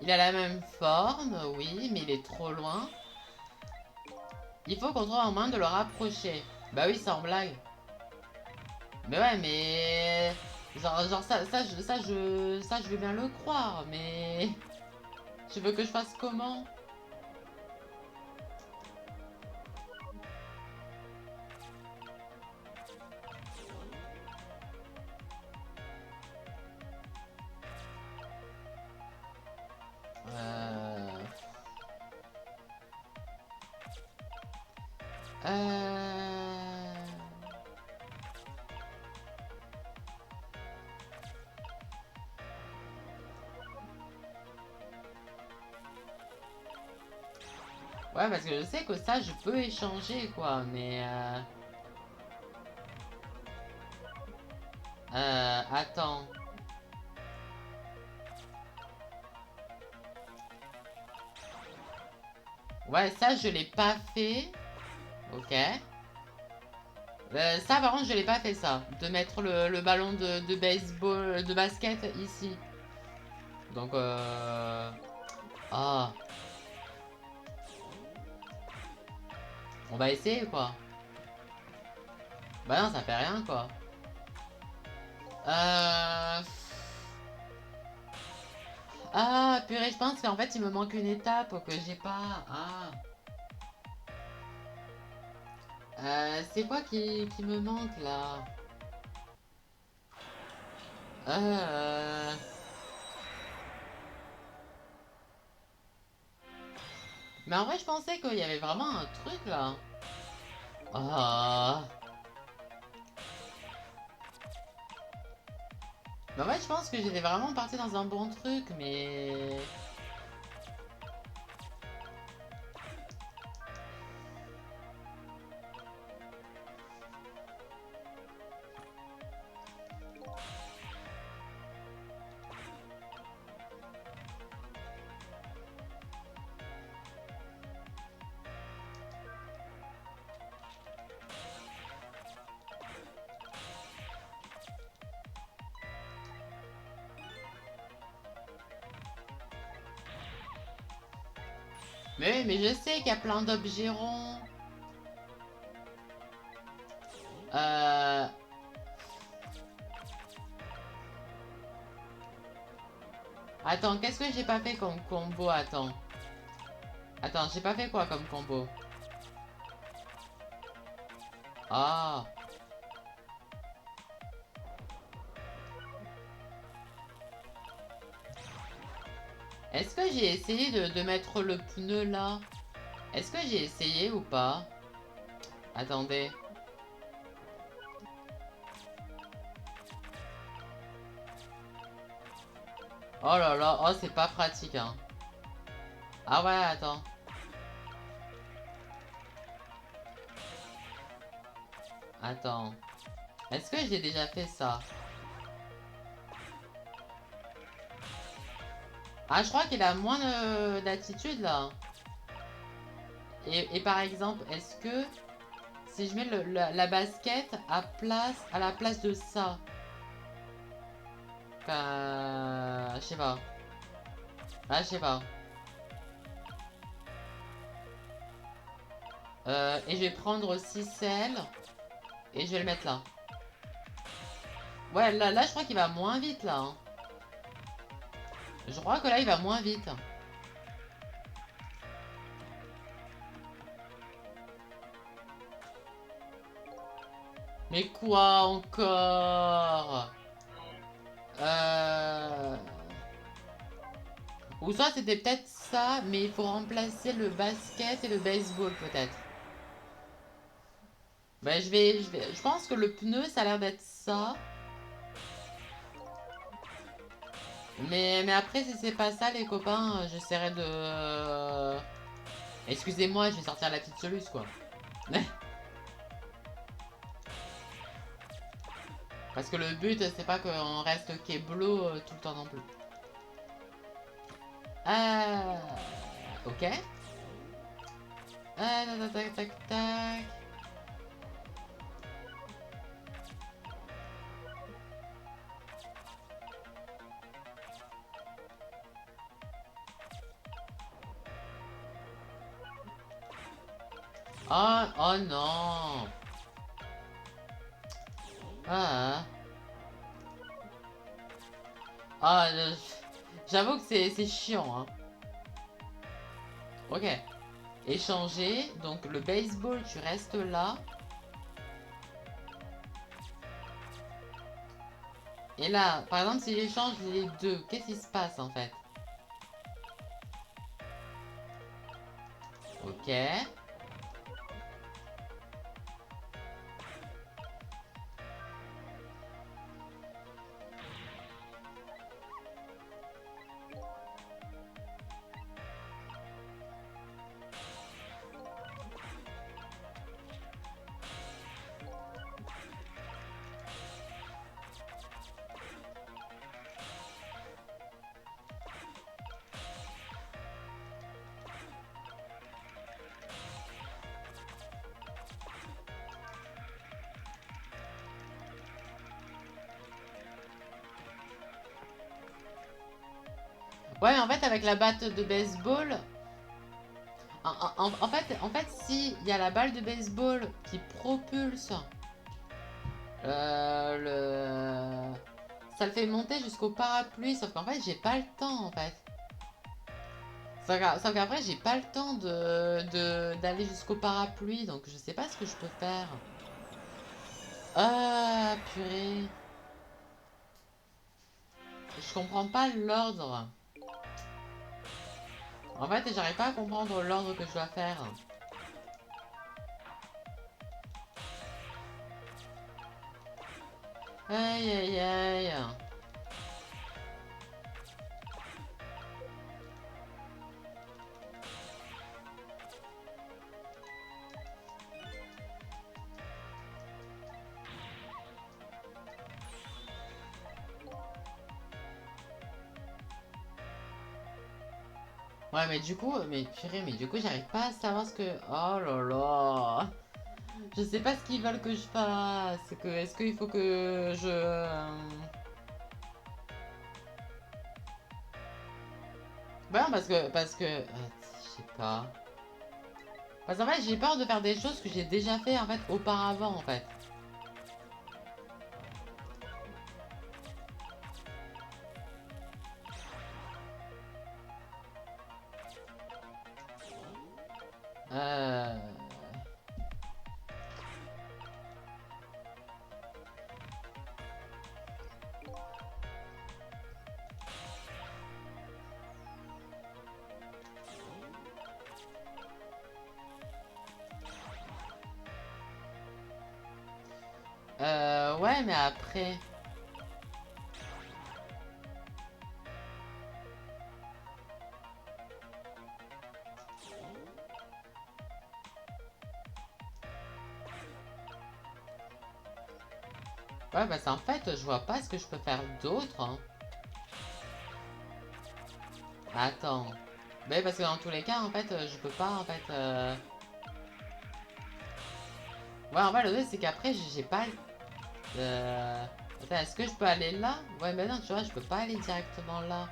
Il a la même forme, oui, mais il est trop loin. Il faut qu'on trouve un moyen de le rapprocher. Bah oui, sans blague. Mais ouais, mais... Genre ça, je veux bien le croire, mais... Tu veux que je fasse comment? Euh... Euh... Ouais, parce que je sais que ça, je peux échanger, quoi, mais... Attends. Ouais, ça, je l'ai pas fait. Ok. Ça, par contre, je l'ai pas fait, ça. De mettre le ballon de baseball, de basket, ici. Donc, Ah. On va essayer, quoi. Bah non, ça fait rien, quoi. Euh... Ah, purée, je pense qu'en fait, il me manque une étape que j'ai pas. Ah. C'est quoi qui me manque, là? Euh... Mais en vrai, je pensais qu'il y avait vraiment un truc, là. Ah. Mais en fait, je pense que j'étais vraiment parti dans un bon truc, mais... Mais oui, mais je sais qu'il y a plein d'objets ronds. Euh... Attends, qu'est-ce que j'ai pas fait comme combo? Attends. Attends, j'ai pas fait quoi comme combo? Ah. Est-ce que j'ai essayé de mettre le pneu là? Est-ce que j'ai essayé ou pas? Attendez. Oh là là, oh c'est pas pratique hein. Ah ouais, attends. Attends. Est-ce que j'ai déjà fait ça? Ah, je crois qu'il a moins d'attitude là. Et par exemple, est-ce que si je mets la basket à la place de ça, je sais pas. Ah, je sais pas. Et je vais prendre aussi celle et je vais le mettre là. Ouais, là je crois qu'il va moins vite là. Hein. Je crois que là il va moins vite. Mais quoi encore? Ou soit c'était peut-être ça, mais il faut remplacer le basket et le baseball peut-être. Ben je pense que le pneu ça a l'air d'être ça. Mais après si c'est pas ça les copains, j'essaierai de... Excusez-moi, je vais sortir la petite soluce quoi. Parce que le but c'est pas qu'on reste keblo tout le temps non plus. Ok. Tac tac tac tac. Oh, oh non. Ah. Ah, j'avoue que c'est chiant, hein. Ok. Échanger. Donc le baseball, tu restes là. Et là, par exemple, si j'échange les deux, qu'est-ce qui se passe en fait? Ok. Ouais, en fait, avec la batte de baseball, en fait, si il y a la balle de baseball qui propulse ça le fait monter jusqu'au parapluie, sauf qu'en fait, j'ai pas le temps, en fait. Sauf qu'après, j'ai pas le temps d'aller jusqu'au parapluie, donc je sais pas ce que je peux faire. Ah, purée. Je comprends pas l'ordre. En fait, j'arrive pas à comprendre l'ordre que je dois faire. Aïe, aïe, aïe. Ouais, mais du coup, mais purée, mais du coup, j'arrive pas à savoir ce que... Oh là là. Je sais pas ce qu'ils veulent que je fasse. Est-ce qu'il faut que je... Ben, je sais pas. Parce qu'en fait, j'ai peur de faire des choses que j'ai déjà fait, en fait, auparavant, en fait. Euh... Ouais, mais après... Ouais, bah c'est en fait, je vois pas ce que je peux faire d'autre. Hein. Attends. Mais parce que dans tous les cas, en fait, je peux pas, en fait... Ouais, en fait, le truc, c'est qu'après, j'ai pas... Attends, est-ce que je peux aller là? Ouais, mais non, tu vois, je peux pas aller directement là.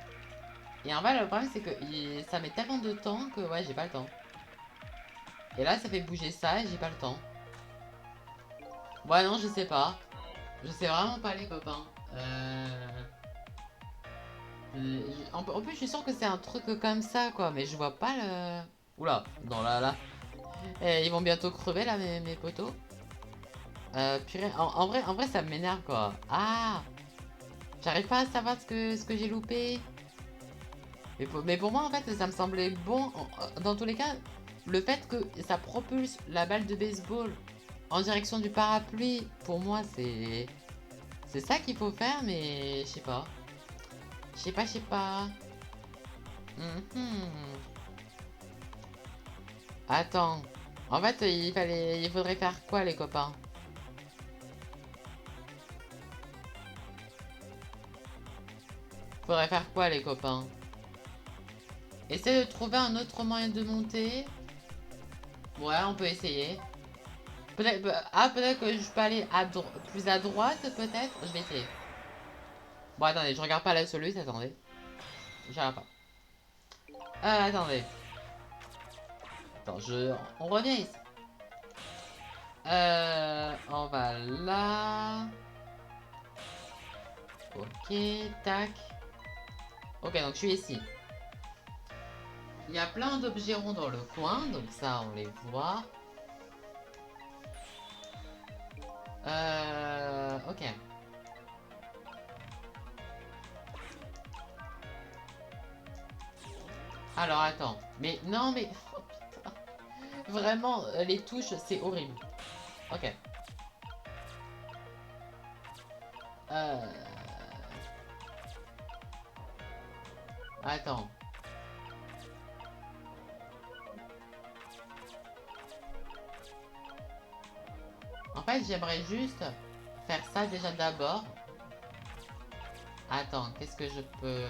Et en fait, le problème, c'est que ça met tellement de temps que, ouais, j'ai pas le temps. Et là, ça fait bouger ça et j'ai pas le temps. Ouais, non, je sais pas. Je sais vraiment pas, les copains. En plus, je suis sûr que c'est un truc comme ça, quoi. Mais je vois pas le... Oula, non, là. Ils vont bientôt crever, là, mes potos. Purée, en vrai, ça m'énerve, quoi. Ah! J'arrive pas à savoir ce que j'ai loupé. Mais pour moi, en fait, ça me semblait bon. Dans tous les cas, le fait que ça propulse la balle de baseball en direction du parapluie, pour moi, c'est ça qu'il faut faire, mais je sais pas. Je sais pas. Mhm. Attends. En fait, il faudrait faire quoi, les copains? Faudrait faire quoi, les copains? Essaye de trouver un autre moyen de monter. Ouais, on peut essayer. Peut-être que je peux aller plus à droite, peut-être. Je vais essayer. Bon, attendez, je regarde pas la soluce, attendez. J'arrive pas. Attendez. Attends, on revient ici. On va là. Ok, tac. Ok, donc je suis ici. Il y a plein d'objets ronds dans le coin, donc ça, on les voit. Ok. Alors, attends. Mais, non, mais... Oh, putain. Vraiment, les touches, c'est horrible. Ok. Euh... Attends. En fait, j'aimerais juste faire ça déjà d'abord. Attends, qu'est-ce que je peux...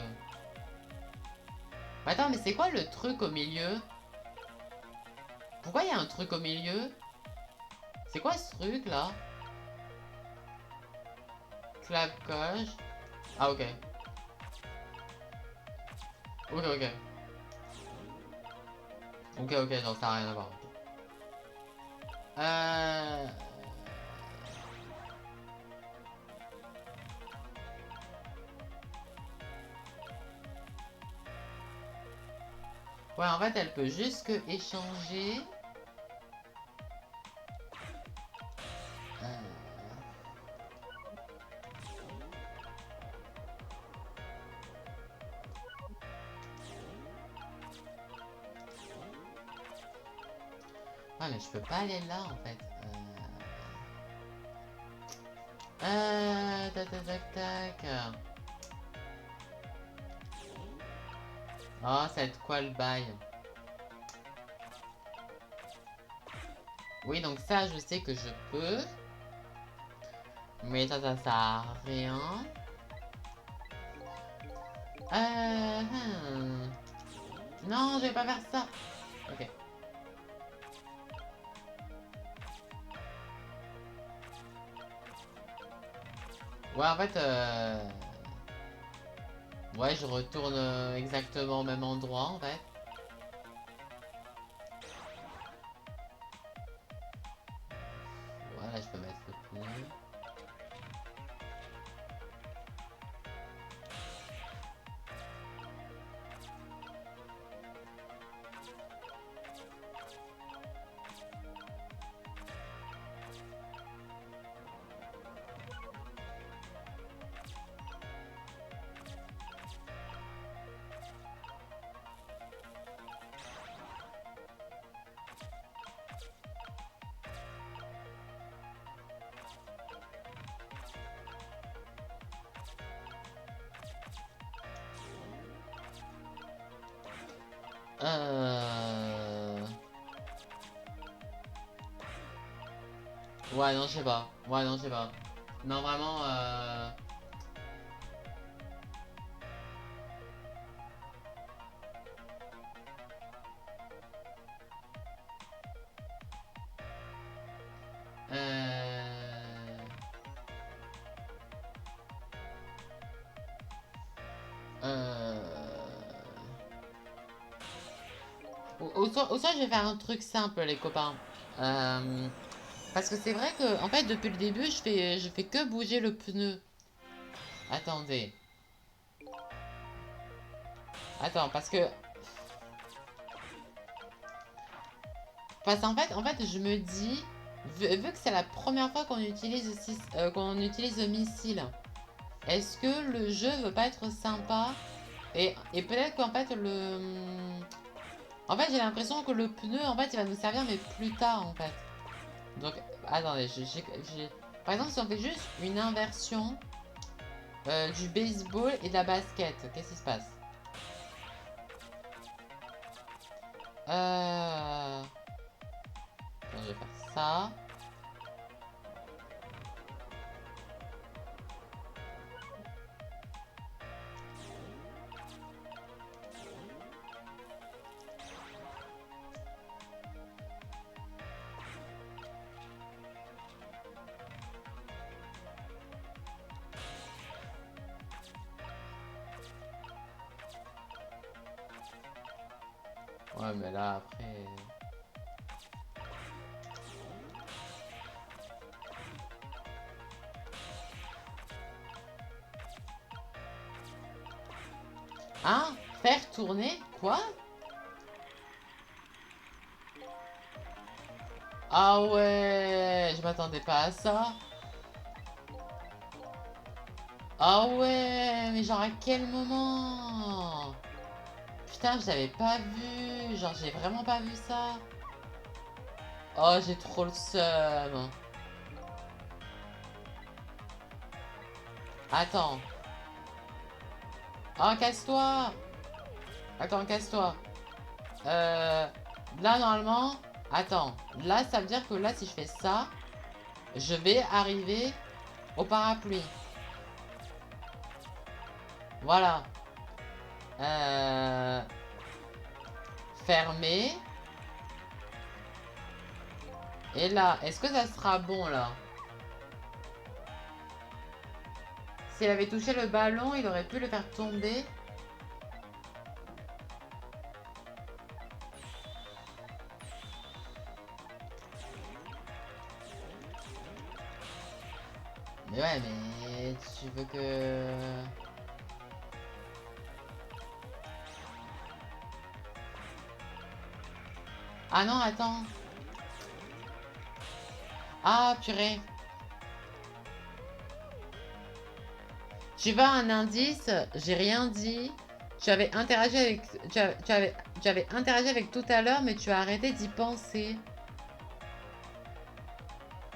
Attends, mais c'est quoi le truc au milieu? Pourquoi il y a un truc au milieu? C'est quoi ce truc là? Clap gauche. Ah ok. Ok. Ok, non, ça n'a rien à voir. Euh... Ouais, en fait, elle peut juste que échanger. Ouais, mais je peux pas aller là, en fait. Tac. Oh, ça va être quoi le bail? Oui, donc ça, je sais que je peux. Mais ça sert à rien. Non, je vais pas faire ça. Ok. Ouais, en fait, ouais, je retourne exactement au même endroit, en fait. Voilà, je peux mettre le point. Euh... Ouais, non, je sais pas. Ouais, non, je sais pas. Non, vraiment, Euh... Euh... Ou soit je vais faire un truc simple, les copains. Euh, Parce que c'est vrai que, en fait, depuis le début, je fais que bouger le pneu. Attendez. Attends, parce que... Parce qu'en fait, je me dis... Vu que c'est la première fois qu'on utilise, qu'on utilise le missile, est-ce que le jeu veut pas être sympa? Et peut-être qu'en fait, En fait, j'ai l'impression que le pneu, en fait, il va nous servir, mais plus tard, en fait. Donc, attendez, par exemple, si on fait juste une inversion du baseball et de la basket, qu'est-ce qui se passe? Attends, je vais faire ça. Ouais, mais là, après... Hein? Faire tourner? Quoi? Ah ouais, je m'attendais pas à ça. Ah ouais, mais genre à quel moment? Putain, je l'avais pas vu. Genre, j'ai vraiment pas vu ça. Oh, j'ai trop le seum. Attends. Oh, casse-toi. Attends, casse-toi. Là, normalement... Attends. Là, ça veut dire que là, si je fais ça, je vais arriver au parapluie. Voilà. Euh... Fermé. Et là, est-ce que ça sera bon, là? S'il avait touché le ballon, il aurait pu le faire tomber. Mais ouais, mais tu veux que... Ah non, attends. Ah, purée. Tu veux un indice? J'ai rien dit. Tu avais interagi avec... tu avais interagi avec tout à l'heure, mais tu as arrêté d'y penser.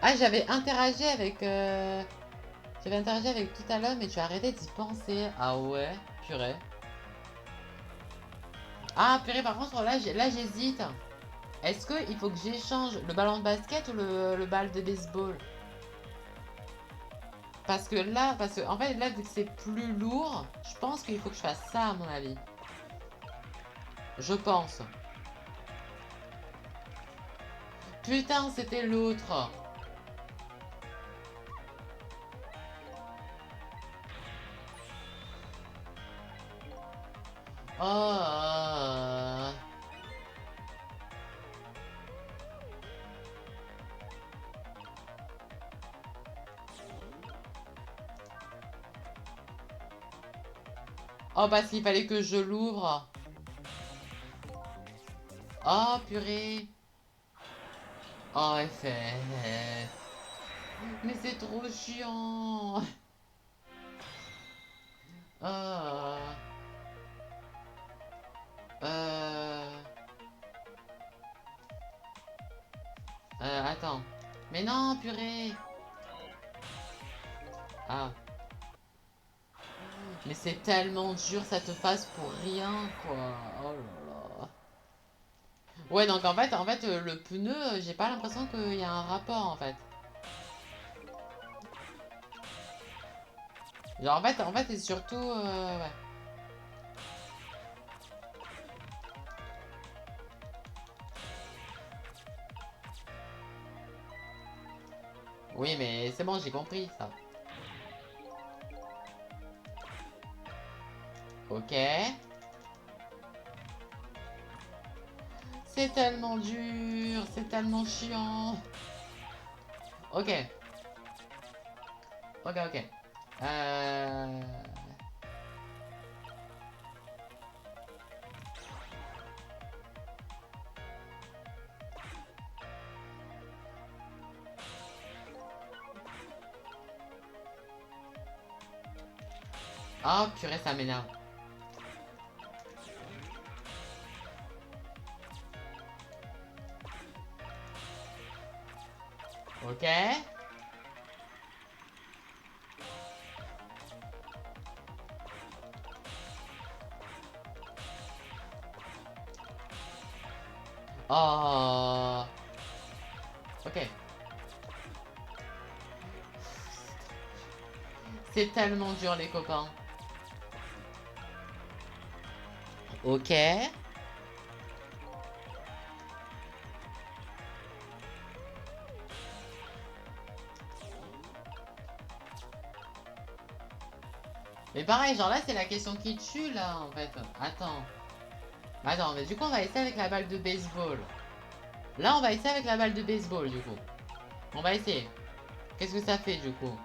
Ah, J'avais interagi avec tout à l'heure, mais tu as arrêté d'y penser. Ah ouais, purée. Ah, purée, par contre, là j'hésite. Est-ce qu'il faut que j'échange le ballon de basket ou le ball de baseball? Parce que en fait, là, vu que c'est plus lourd, je pense qu'il faut que je fasse ça, à mon avis. Je pense. Putain, c'était l'autre. Oh. Oh, parce qu'il fallait que je l'ouvre. Oh, purée. Oh, FF. Mais c'est trop chiant. Oh. Euh... Attends. Mais non, purée. Ah. Mais c'est tellement dur cette phase pour rien, quoi. Oh là là. Ouais, donc en fait, le pneu, j'ai pas l'impression qu'il y a un rapport en fait. Genre en fait, c'est surtout, ouais. Oui, mais c'est bon, j'ai compris ça. Ok. C'est tellement dur, c'est tellement chiant. Ok, ok. Euh... Oh purée, ça m'énerve. Ok. Oh. Ok. C'est tellement dur les copains. Ok. Mais pareil, genre là c'est la question qui tue là en fait. Attends. Attends, mais du coup on va essayer avec la balle de baseball. Là on va essayer avec la balle de baseball du coup. On va essayer. Qu'est-ce que ça fait du coup?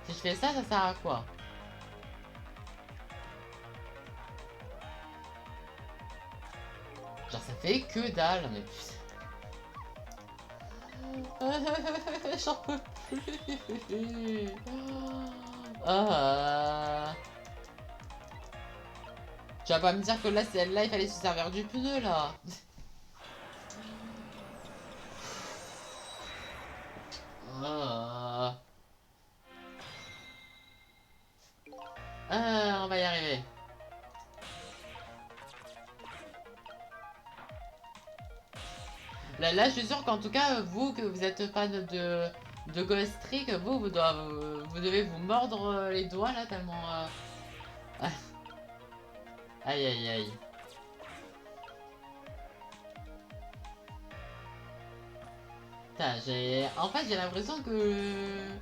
Si je fais ça, ça sert à quoi? Genre ça fait que dalle, mais putain. J'en peux plus. Ah. Tu vas pas me dire que là, là il fallait se servir du pneu là. Ah. Ah, on va y arriver. Là, je suis sûr qu'en tout cas, vous, que vous êtes fan de Ghost Trick, vous devez vous mordre les doigts là, tellement. Aïe aïe aïe. Putain, en fait, j'ai l'impression que.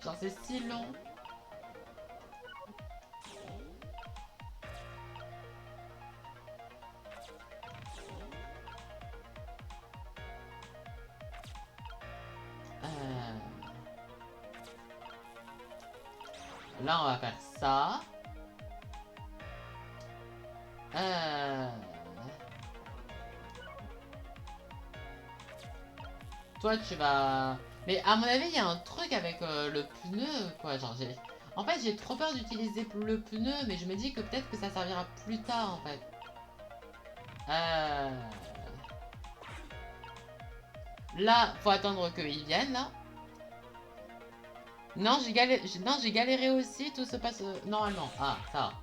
Genre, c'est si long. Euh, Là, on va faire ça. Euh... Toi, tu vas... Mais à mon avis, il y a un truc avec le pneu, quoi. Genre, en fait, j'ai trop peur d'utiliser le pneu, mais je me dis que peut-être que ça servira plus tard, en fait. Euh... Là, faut attendre qu'ils viennent, là. Non, j'ai galéré aussi, tout se passe normalement. Ah, ça va.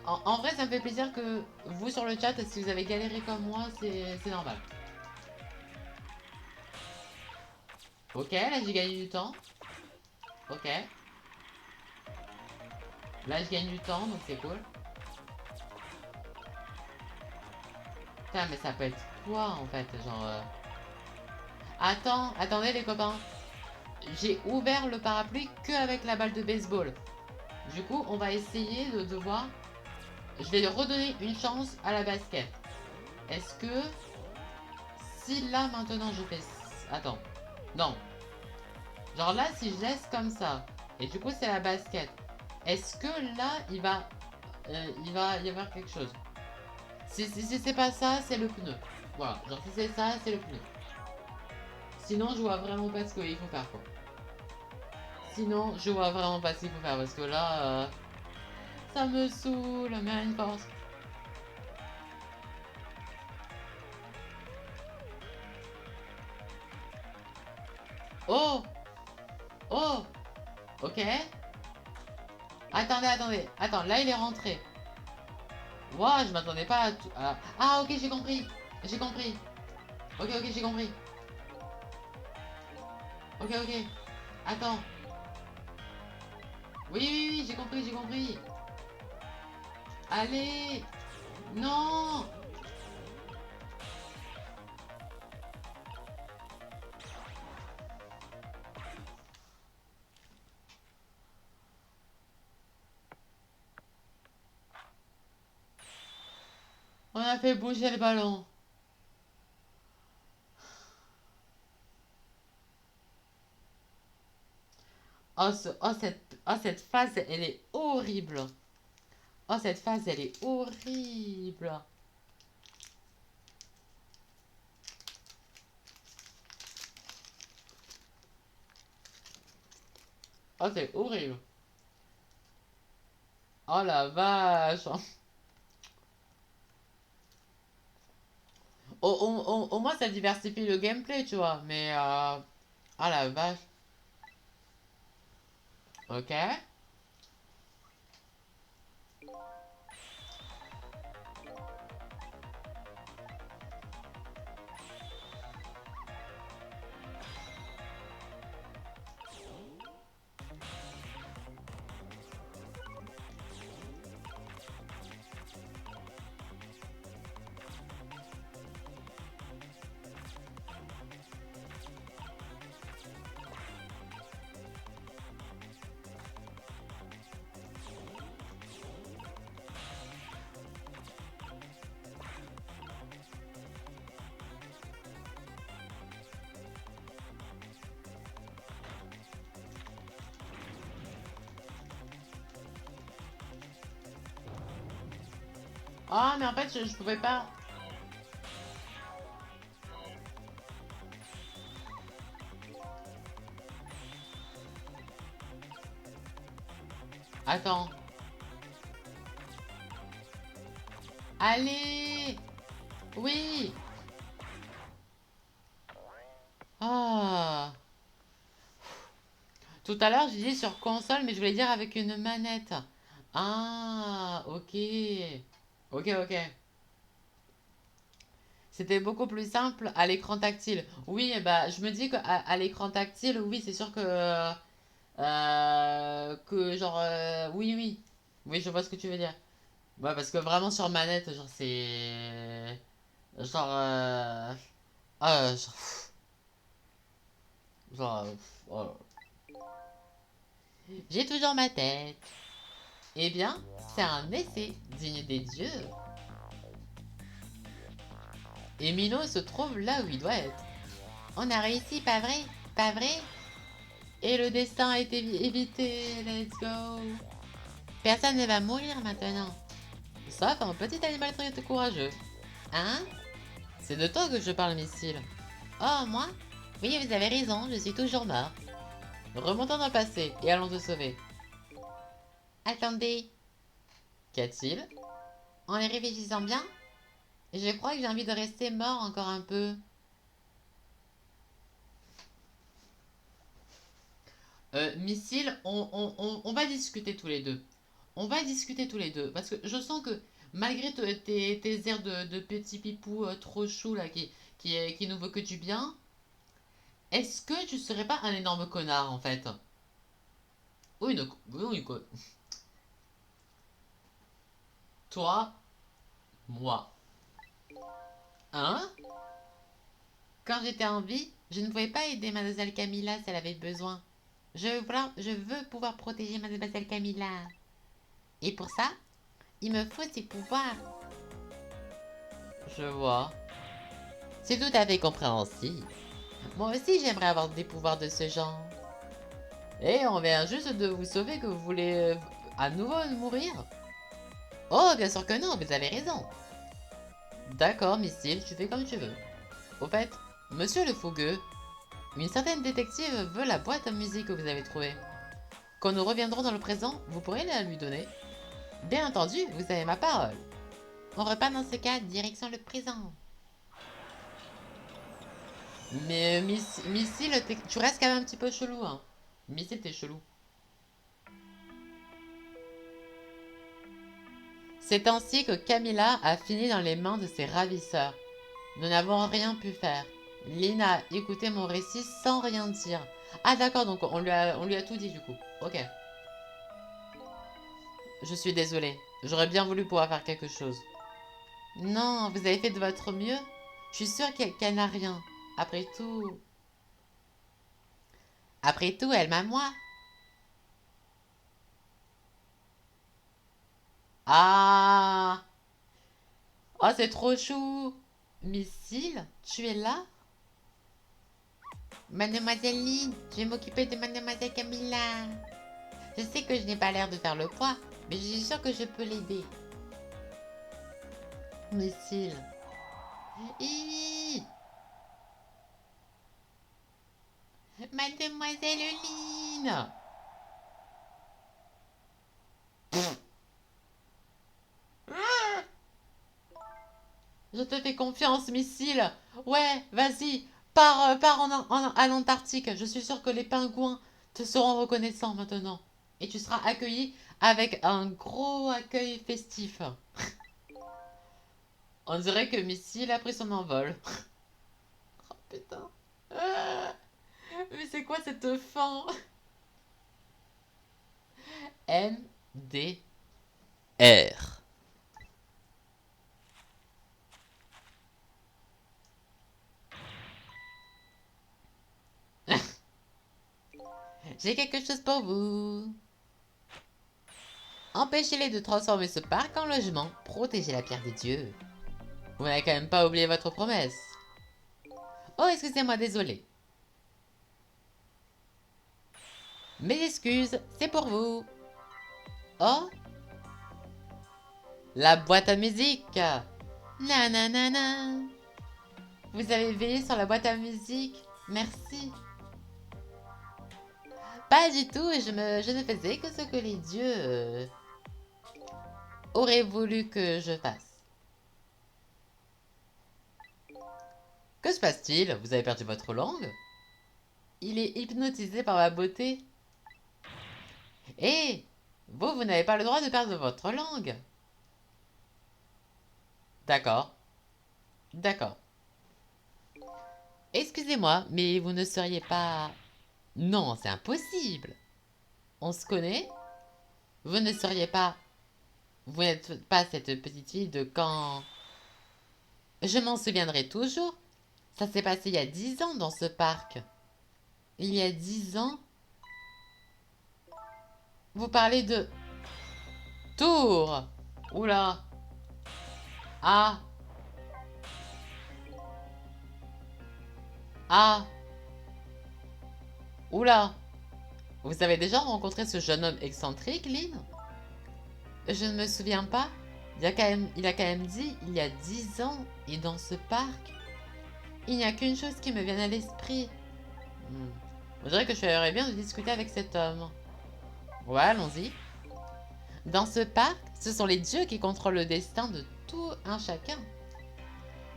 En vrai, ça me fait plaisir que vous, sur le chat, si vous avez galéré comme moi, c'est normal. Ok, là, j'ai gagné du temps. Ok. Là, je gagne du temps, donc c'est cool. Putain, mais ça peut être quoi, en fait, genre... Attends, attendez les copains. J'ai ouvert le parapluie que avec la balle de baseball. Du coup, on va essayer de voir. Je vais redonner une chance à la basket. Est-ce que... Si là, maintenant, je fais... Attends. Non. Genre là, si je laisse comme ça, et du coup, c'est la basket. Est-ce que là, il va y avoir quelque chose? Si c'est pas ça, c'est le pneu. Voilà. Genre, si c'est ça, c'est le pneu. Sinon, je vois vraiment pas ce qu'il faut faire, quoi. Sinon, je vois vraiment pas ce qu'il faut faire, parce que là... ça me saoule, mais à une force. Oh! Oh! Ok. Attendez, attendez. Attends, là, il est rentré. Ouah, je m'attendais pas à tout... Ah, ok, j'ai compris. J'ai compris. Ok, ok, j'ai compris. Ok, ok. Attends. Oui, oui, oui, j'ai compris, j'ai compris. Allez. Non. On a fait bouger le ballon. Oh, cette phase, elle est horrible. Oh, cette phase, elle est horrible. Oh, c'est horrible. Oh la vache. Au moins, ça diversifie le gameplay, tu vois. Mais, ah la vache. Ok. Ah, mais en fait, je pouvais pas. Attends. Allez. Oui. Ah. Tout à l'heure, j'ai dit sur console, mais je voulais dire avec une manette. Ah, ok. Ok, ok. C'était beaucoup plus simple à l'écran tactile. Oui, bah, je me dis qu'à l'écran tactile, oui, c'est sûr que genre, oui, oui. Oui, je vois ce que tu veux dire. Ouais, parce que vraiment sur manette, genre, c'est. Genre, genre, genre, oh. J'ai toujours ma tête. Eh bien, c'est un essai digne des dieux. Et Mino se trouve là où il doit être. On a réussi, pas vrai? Pas vrai? Et le destin a été évité. Let's go. Personne ne va mourir maintenant. Sauf un petit animal très courageux. Hein? C'est de toi que je parle, missile. Oh, moi? Oui, vous avez raison, je suis toujours mort. Remontons dans le passé et allons te sauver. Attendez. Qu'y a-t-il? En y réfléchissant bien, je crois que j'ai envie de rester mort encore un peu. Missile, on va discuter tous les deux. On va discuter tous les deux. Parce que je sens que malgré tes airs de petit pipou trop chou là, qui nous veut que du bien, est-ce que tu serais pas un énorme connard en fait? Oui, oui, quoi. Toi, moi. Hein? Quand j'étais en vie, je ne pouvais pas aider Mademoiselle Camilla si elle avait besoin. Je veux pouvoir protéger Mademoiselle Camilla. Et pour ça, il me faut ses pouvoirs. Je vois. C'est tout à fait compréhensible. Moi aussi, j'aimerais avoir des pouvoirs de ce genre. Et on vient juste de vous sauver que vous voulez à nouveau mourir? Oh, bien sûr que non, vous avez raison. D'accord, Missile, tu fais comme tu veux. Au fait, monsieur le fougueux, une certaine détective veut la boîte à musique que vous avez trouvée. Quand nous reviendrons dans le présent, vous pourrez la lui donner. Bien entendu, vous avez ma parole. On repart dans ce cas, direction le présent. Mais Missile, tu restes quand même un petit peu chelou, hein. Missile, t'es chelou. C'est ainsi que Camilla a fini dans les mains de ses ravisseurs. Nous n'avons rien pu faire. Lynn a écouté mon récit sans rien dire. Ah d'accord, donc on lui a tout dit du coup. Ok. Je suis désolée. J'aurais bien voulu pouvoir faire quelque chose. Non, vous avez fait de votre mieux. Je suis sûre qu'elle n'a rien. Après tout... Après tout, elle m'a moi. Ah! Oh, c'est trop chou! Missile, tu es là? Mademoiselle Lynn, je vais m'occuper de Mademoiselle Camilla. Je sais que je n'ai pas l'air de faire le poids, mais je suis sûre que je peux l'aider. Missile. Hi. Mademoiselle Lynn! Je te fais confiance, missile. Ouais, vas-y, pars à l'Antarctique. Je suis sûre que les pingouins te seront reconnaissants maintenant. Et tu seras accueilli avec un gros accueil festif. On dirait que Missile a pris son envol. Oh putain. Ah, mais c'est quoi cette fin? MDR. J'ai quelque chose pour vous. Empêchez-les de transformer ce parc en logement. Protégez la pierre des dieux. Vous n'avez quand même pas oublié votre promesse. Oh, excusez-moi, désolé. Mes excuses, c'est pour vous. Oh, la boîte à musique. Nanana. Vous avez veillé sur la boîte à musique. Merci. Pas du tout, je ne faisais que ce que les dieux auraient voulu que je fasse. Que se passe-t-il? Vous avez perdu votre langue? Il est hypnotisé par ma beauté. Hé, vous n'avez pas le droit de perdre votre langue. D'accord, d'accord. Excusez-moi, mais vous ne seriez pas... Non, c'est impossible. On se connaît? Vous ne seriez pas... Vous n'êtes pas cette petite fille de quand... Je m'en souviendrai toujours. Ça s'est passé il y a 10 ans dans ce parc. Il y a 10 ans? Vous parlez de... Tour! Oula! Ah! Ah! Oula! Vous avez déjà rencontré ce jeune homme excentrique, Lynn? Je ne me souviens pas. Il a quand même dit il y a 10 ans et dans ce parc. Il n'y a qu'une chose qui me vient à l'esprit. On dirait que je ferais bien de discuter avec cet homme. Ouais, allons-y. Dans ce parc, ce sont les dieux qui contrôlent le destin de tout un chacun.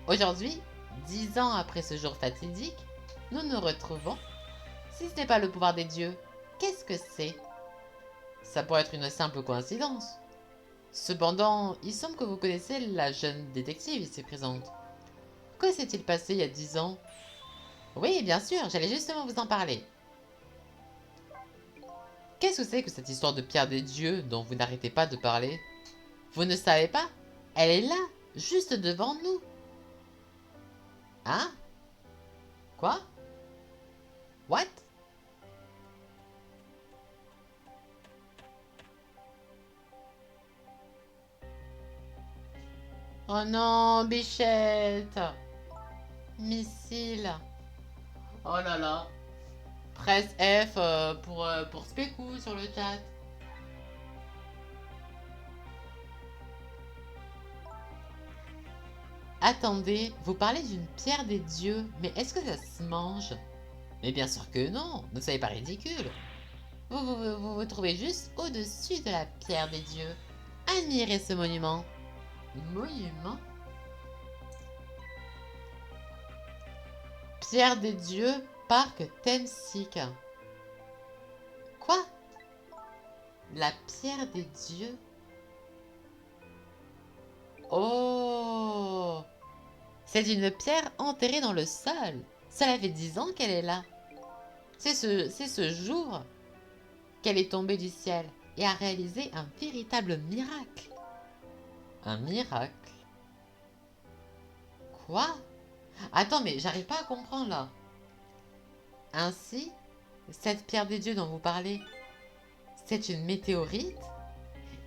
Aujourd'hui, 10 ans après ce jour fatidique, nous nous retrouvons. Si ce n'est pas le pouvoir des dieux, qu'est-ce que c'est? Ça pourrait être une simple coïncidence. Cependant, il semble que vous connaissez la jeune détective ici présente. Que s'est-il passé il y a 10 ans? Oui, bien sûr, j'allais justement vous en parler. Qu'est-ce que c'est que cette histoire de pierre des dieux dont vous n'arrêtez pas de parler? Vous ne savez pas? Elle est là, juste devant nous. Hein? Quoi? What? Oh non, bichette! Missile. Oh là là. Presse F pour Spécou sur le chat. Attendez, vous parlez d'une pierre des dieux, mais est-ce que ça se mange? Mais bien sûr que non, ne soyez pas ridicule. Vous trouvez juste au-dessus de la pierre des dieux. Admirez ce monument. Monument? Pierre des dieux, parc Temsik. Quoi? La pierre des dieux? Oh! C'est une pierre enterrée dans le sol. Cela fait 10 ans qu'elle est là. C'est ce jour qu'elle est tombée du ciel et a réalisé un véritable miracle. Un miracle? Quoi? Attends, mais j'arrive pas à comprendre là. Ainsi, cette pierre des dieux dont vous parlez, c'est une météorite?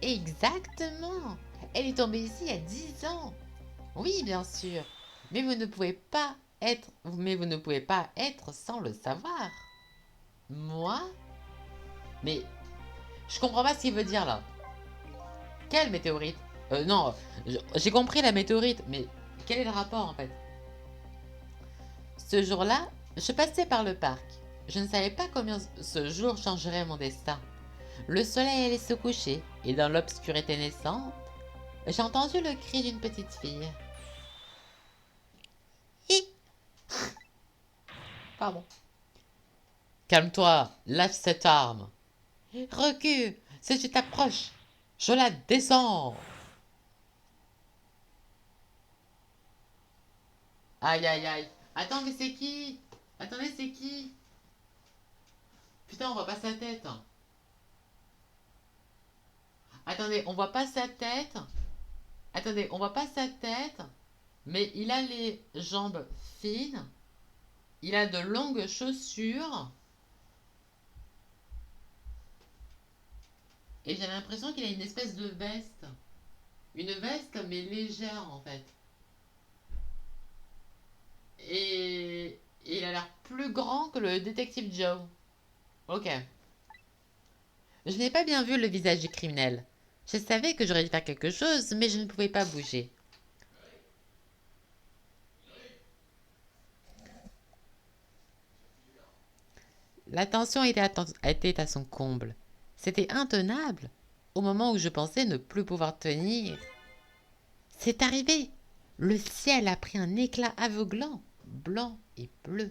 Exactement! Elle est tombée ici il y a 10 ans. Oui, bien sûr. Mais vous ne pouvez pas être sans le savoir. Moi? Mais je comprends pas ce qu'il veut dire là. Quelle météorite? Non, j'ai compris la météorite, mais quel est le rapport en fait? Ce jour-là, je passais par le parc. Je ne savais pas combien ce jour changerait mon destin. Le soleil allait se coucher, et dans l'obscurité naissante, j'ai entendu le cri d'une petite fille. Hi. Pardon. Calme-toi, lâche cette arme. Recule, si tu t'approches, je la descends. Aïe aïe aïe. Attends, mais c'est qui? Attendez, c'est qui? Putain, on voit pas sa tête. Attendez, on voit pas sa tête. Attendez, on voit pas sa tête. Mais il a les jambes fines. Il a de longues chaussures. Et j'ai l'impression qu'il a une espèce de veste. Une veste, mais légère en fait. Et il a l'air plus grand que le détective Joe. Ok. Je n'ai pas bien vu le visage du criminel. Je savais que j'aurais dû faire quelque chose, mais je ne pouvais pas bouger. La tension était à son comble. C'était intenable. Au moment où je pensais ne plus pouvoir tenir. C'est arrivé. Le ciel a pris un éclat aveuglant, blanc et bleu.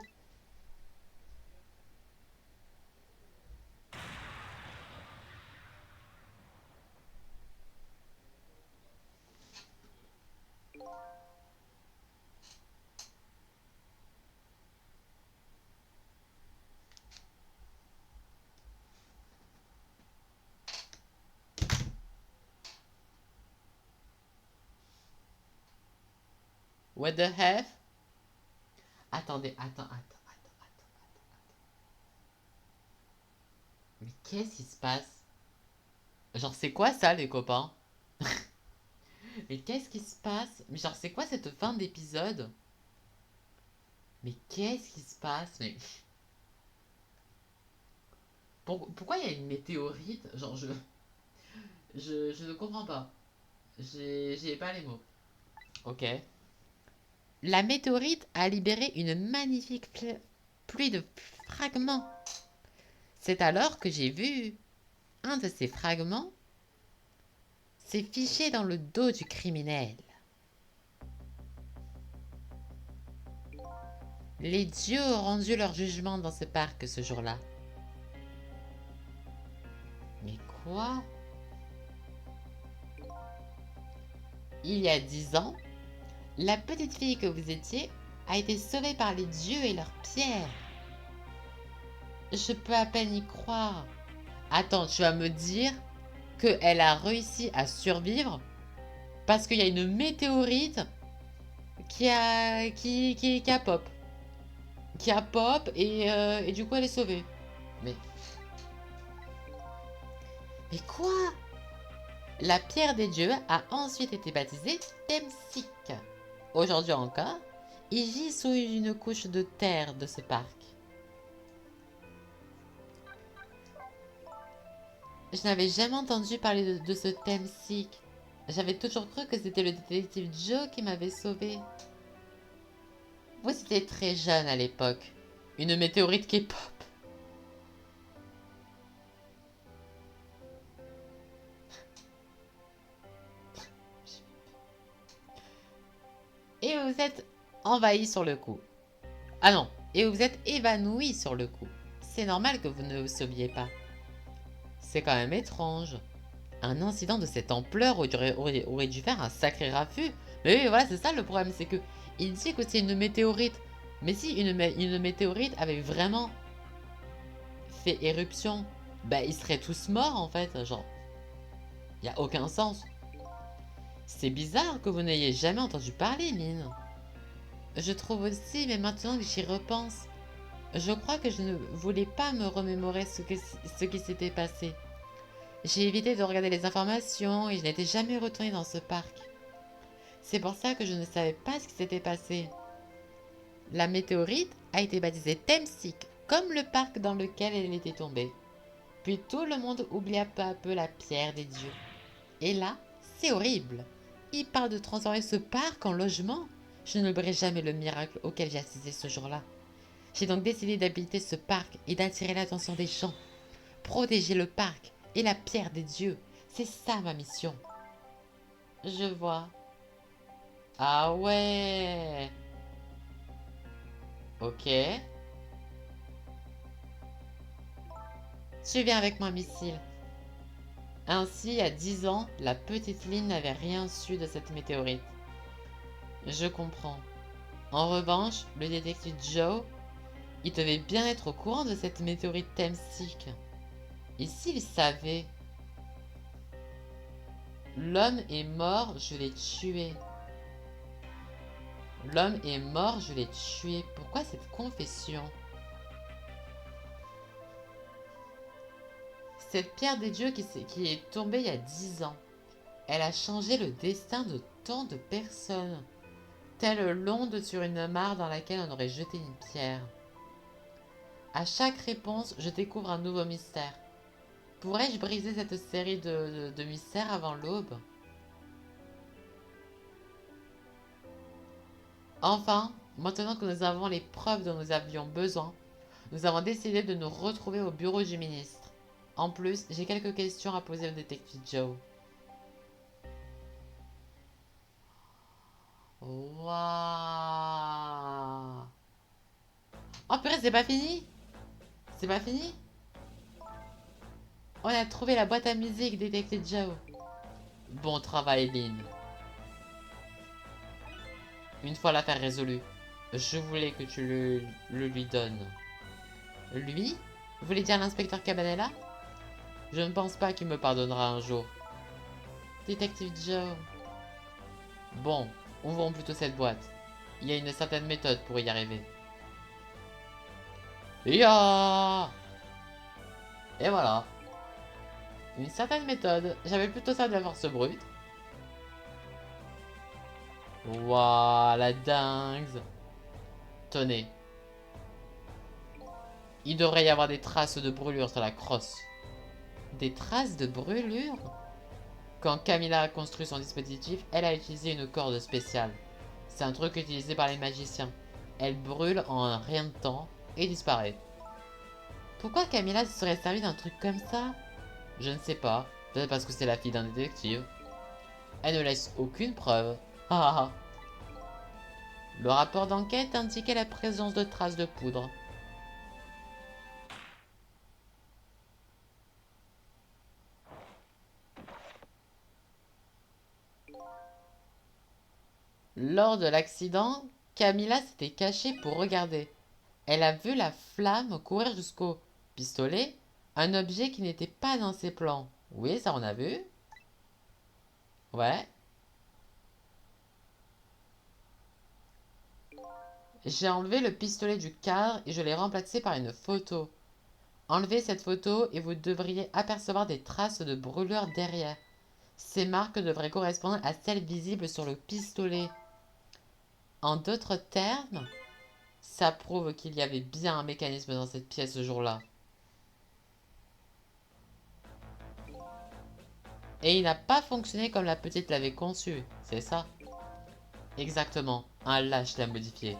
What the F? Attendez, attends. Mais qu'est-ce qui se passe? Genre, c'est quoi ça, les copains? Mais qu'est-ce qui se passe? Mais genre, c'est quoi cette fin d'épisode? Mais qu'est-ce qui se passe? Mais pourquoi il y a une météorite? Genre, je ne comprends pas. J'ai pas les mots. Ok. La météorite a libéré une magnifique pluie de fragments. C'est alors que j'ai vu un de ces fragments s'est fiché dans le dos du criminel. Les dieux ont rendu leur jugement dans ce parc ce jour-là. Mais quoi? Il y a 10 ans, la petite fille que vous étiez a été sauvée par les dieux et leurs pierres. Je peux à peine y croire. Attends, tu vas me dire qu'elle a réussi à survivre parce qu'il y a une météorite qui a pop. Qui a pop et du coup elle est sauvée. Mais quoi? La pierre des dieux a ensuite été baptisée Temsik. Aujourd'hui encore, il gît sous une couche de terre de ce parc. Je n'avais jamais entendu parler de ce Temsik. J'avais toujours cru que c'était le détective Joe qui m'avait sauvé. Vous étiez très jeune à l'époque. Une météorite qui pop. Et vous êtes envahi sur le coup. Ah non, et vous êtes évanoui sur le coup. C'est normal que vous ne vous sauviez pas. C'est quand même étrange. Un incident de cette ampleur aurait dû faire un sacré raffut. Mais oui, voilà, c'est ça le problème, c'est que il dit que c'est une météorite. Mais si une météorite avait vraiment fait éruption, bah ils seraient tous morts en fait, genre. Y a aucun sens. C'est bizarre que vous n'ayez jamais entendu parler, Lynn. Je trouve aussi, mais maintenant que j'y repense, je crois que je ne voulais pas me remémorer ce qui s'était passé. J'ai évité de regarder les informations et je n'étais jamais retournée dans ce parc. C'est pour ça que je ne savais pas ce qui s'était passé. La météorite a été baptisée Temsik, comme le parc dans lequel elle était tombée. Puis tout le monde oublia peu à peu la pierre des dieux. Et là, c'est horrible. Il parle de transformer ce parc en logement. Je n'oublierai jamais le miracle auquel j'ai assisté ce jour-là. J'ai donc décidé d'habiter ce parc et d'attirer l'attention des gens. Protéger le parc et la pierre des dieux, c'est ça ma mission. Je vois. Ah ouais. Ok. Tu viens avec moi, Missile. Ainsi, à 10 ans, la petite Lynn n'avait rien su de cette météorite. Je comprends. En revanche, le détective Joe, il devait bien être au courant de cette météorite Temsik. Et s'il savait, l'homme est mort, je l'ai tué. L'homme est mort, je l'ai tué. Pourquoi cette confession? Cette pierre des dieux qui est tombée il y a 10 ans, elle a changé le destin de tant de personnes. Telle l'onde sur une mare dans laquelle on aurait jeté une pierre. À chaque réponse, je découvre un nouveau mystère. Pourrais-je briser cette série de mystères avant l'aube? Enfin, maintenant que nous avons les preuves dont nous avions besoin, nous avons décidé de nous retrouver au bureau du ministre. En plus, j'ai quelques questions à poser au détective Joe. Waouh! Oh purée, c'est pas fini? C'est pas fini? On a trouvé la boîte à musique, détective Joe. Bon travail, Lynn. Une fois l'affaire résolue, je voulais que tu le lui donnes. Lui? Vous voulez dire l'inspecteur Cabanella? Je ne pense pas qu'il me pardonnera un jour. Détective Joe. Bon, ouvrons plutôt cette boîte. Il y a une certaine méthode pour y arriver. Ya! Et voilà. Une certaine méthode. J'avais plutôt ça de la force brute. Waouh, la dingue. Tenez. Il devrait y avoir des traces de brûlure sur la crosse. Des traces de brûlure? Quand Camilla a construit son dispositif, elle a utilisé une corde spéciale. C'est un truc utilisé par les magiciens. Elle brûle en un rien de temps et disparaît. Pourquoi Camilla se serait servi d'un truc comme ça? Je ne sais pas. Peut-être parce que c'est la fille d'un détective. Elle ne laisse aucune preuve. Ah ah. Le rapport d'enquête indiquait la présence de traces de poudre. Lors de l'accident, Camilla s'était cachée pour regarder. Elle a vu la flamme courir jusqu'au pistolet, un objet qui n'était pas dans ses plans. Oui, ça on a vu. Ouais. J'ai enlevé le pistolet du cadre et je l'ai remplacé par une photo. Enlevez cette photo et vous devriez apercevoir des traces de brûlure derrière. Ces marques devraient correspondre à celles visibles sur le pistolet. En d'autres termes, ça prouve qu'il y avait bien un mécanisme dans cette pièce ce jour-là. Et il n'a pas fonctionné comme la petite l'avait conçu, c'est ça? Exactement, un lâche l'a modifié.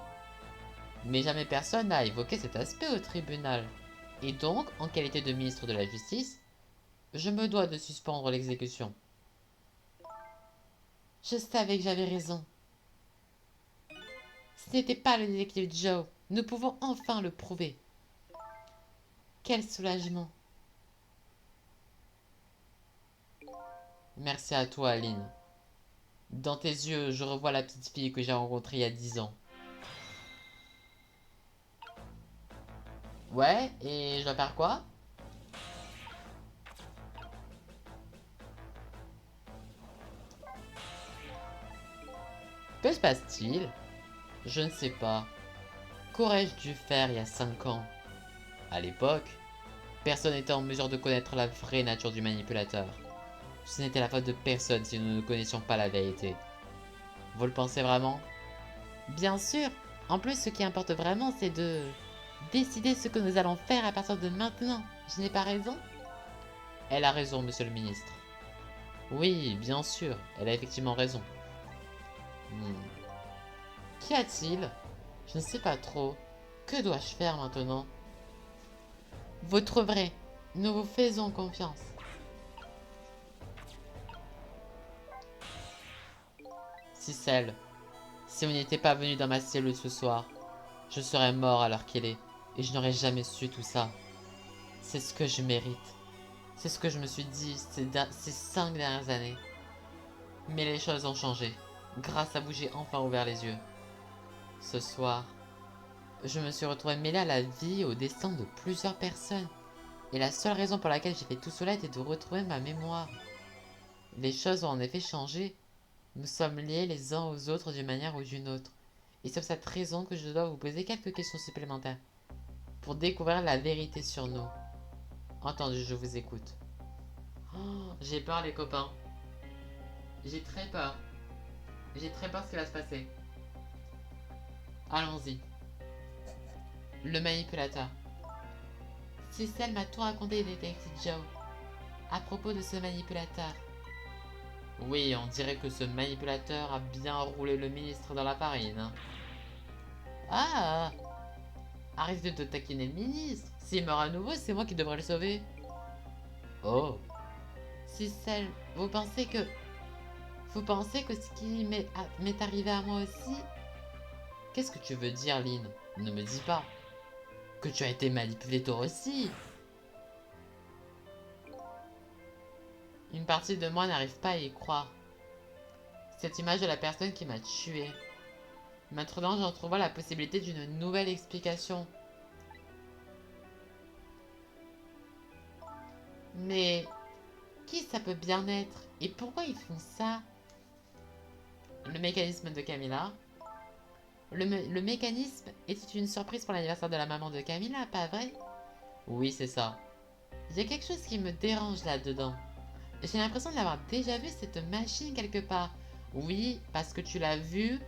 Mais jamais personne n'a évoqué cet aspect au tribunal. Et donc, en qualité de ministre de la Justice, je me dois de suspendre l'exécution. Je savais que j'avais raison. Ce n'était pas le détective Joe. Nous pouvons enfin le prouver. Quel soulagement. Merci à toi, Aline. Dans tes yeux, je revois la petite fille que j'ai rencontrée il y a 10 ans. Ouais, et je dois faire quoi? Que se passe-t-il? Je ne sais pas. Qu'aurais-je dû faire il y a 5 ans? À l'époque, personne n'était en mesure de connaître la vraie nature du manipulateur. Ce n'était la faute de personne si nous ne connaissions pas la vérité. Vous le pensez vraiment? Bien sûr. En plus, ce qui importe vraiment, c'est de décider ce que nous allons faire à partir de maintenant. Je n'ai pas raison? Elle a raison, monsieur le ministre. Oui, bien sûr, elle a effectivement raison. Hmm. Qu'y a-t-il? Je ne sais pas trop. Que dois-je faire maintenant? Vous trouverez. Nous vous faisons confiance. Cicel, si vous n'étiez pas venu dans ma cellule ce soir, je serais mort à l'heure qu'il est, et je n'aurais jamais su tout ça. C'est ce que je mérite. C'est ce que je me suis dit ces 5 dernières années. Mais les choses ont changé. Grâce à vous, j'ai enfin ouvert les yeux. Ce soir, je me suis retrouvé mêlé à la vie et au destin de plusieurs personnes. Et la seule raison pour laquelle j'ai fait tout cela était de retrouver ma mémoire. Les choses ont en effet changé. Nous sommes liés les uns aux autres d'une manière ou d'une autre. Et c'est pour cette raison que je dois vous poser quelques questions supplémentaires. Pour découvrir la vérité sur nous. Entendu, je vous écoute. Oh, j'ai peur les copains. J'ai très peur. J'ai très peur ce qui va se passer. Allons-y. Le manipulateur. Cicel m'a tout raconté, détective Joe. À propos de ce manipulateur. Oui, on dirait que ce manipulateur a bien roulé le ministre dans la farine. Hein. Ah! Arrête de te taquiner le ministre. S'il meurt à nouveau, c'est moi qui devrais le sauver. Oh. Cicel, vous pensez que... Vous pensez que ce qui m'est arrivé à moi aussi? Qu'est-ce que tu veux dire, Lynn? Ne me dis pas. Que tu as été manipulé toi aussi. Une partie de moi n'arrive pas à y croire. Cette image de la personne qui m'a tué. Maintenant, j'entrevois la possibilité d'une nouvelle explication. Mais qui ça peut bien être? Et pourquoi ils font ça? Le mécanisme de Camilla. Le mécanisme était une surprise pour l'anniversaire de la maman de Camilla, pas vrai? Oui, c'est ça. Il y a quelque chose qui me dérange là-dedans. J'ai l'impression d'avoir déjà vu cette machine quelque part. Oui, parce que tu l'as vu.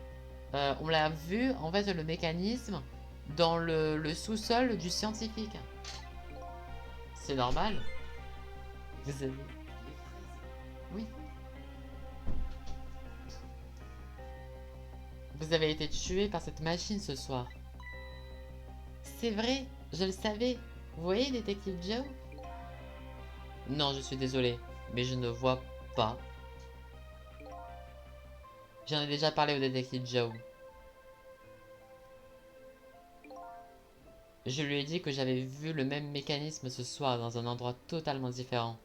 On l'a vu, en fait, le mécanisme dans le sous-sol du scientifique. C'est normal. Vous avez... Oui. Vous avez été tué par cette machine ce soir. C'est vrai, je le savais. Vous voyez, détective Joe? Non, je suis désolé, mais je ne vois pas. J'en ai déjà parlé au détective Joe. Je lui ai dit que j'avais vu le même mécanisme ce soir dans un endroit totalement différent.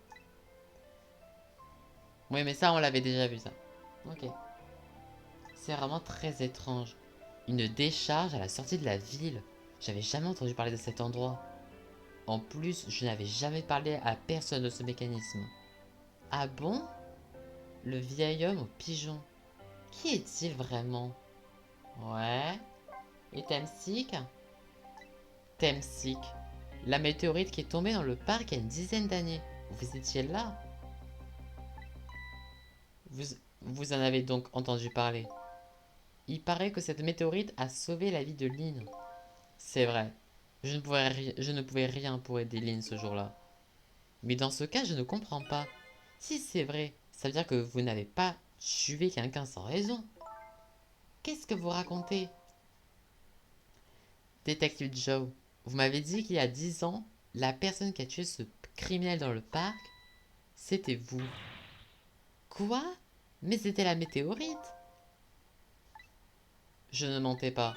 Oui, mais ça, on l'avait déjà vu, ça. Ok. C'est vraiment très étrange. Une décharge à la sortie de la ville. J'avais jamais entendu parler de cet endroit. En plus, je n'avais jamais parlé à personne de ce mécanisme. Ah bon? Le vieil homme au pigeon. Qui est-il vraiment? Ouais. Et Temsik? Temsik. La météorite qui est tombée dans le parc il y a une dizaine d'années. Vous étiez là? Vous, vous en avez donc entendu parler. Il paraît que cette météorite a sauvé la vie de Lynn. C'est vrai. Je ne pouvais rien pour aider Lynn ce jour-là. Mais dans ce cas, je ne comprends pas. Si c'est vrai, ça veut dire que vous n'avez pas tué quelqu'un sans raison. Qu'est-ce que vous racontez? Détective Joe, vous m'avez dit qu'il y a 10 ans, la personne qui a tué ce criminel dans le parc, c'était vous. Quoi? Mais c'était la météorite. Je ne mentais pas.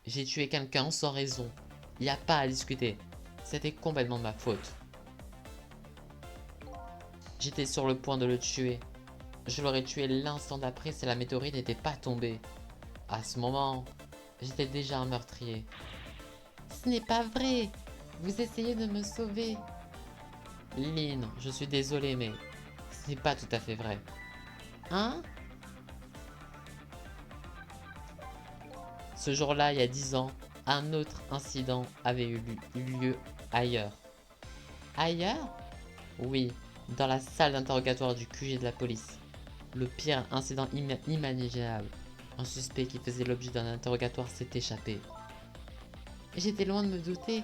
J'ai tué quelqu'un sans raison. Il n'y a pas à discuter. C'était complètement de ma faute. J'étais sur le point de le tuer. Je l'aurais tué l'instant d'après si la météorite n'était pas tombée. À ce moment, j'étais déjà un meurtrier. Ce n'est pas vrai. Vous essayez de me sauver. Lynn, je suis désolé, mais ce n'est pas tout à fait vrai. Hein? Ce jour-là, il y a 10 ans, un autre incident avait eu lieu ailleurs. Ailleurs? Oui, dans la salle d'interrogatoire du QG de la police. Le pire incident imaginable. Un suspect qui faisait l'objet d'un interrogatoire s'est échappé. J'étais loin de me douter.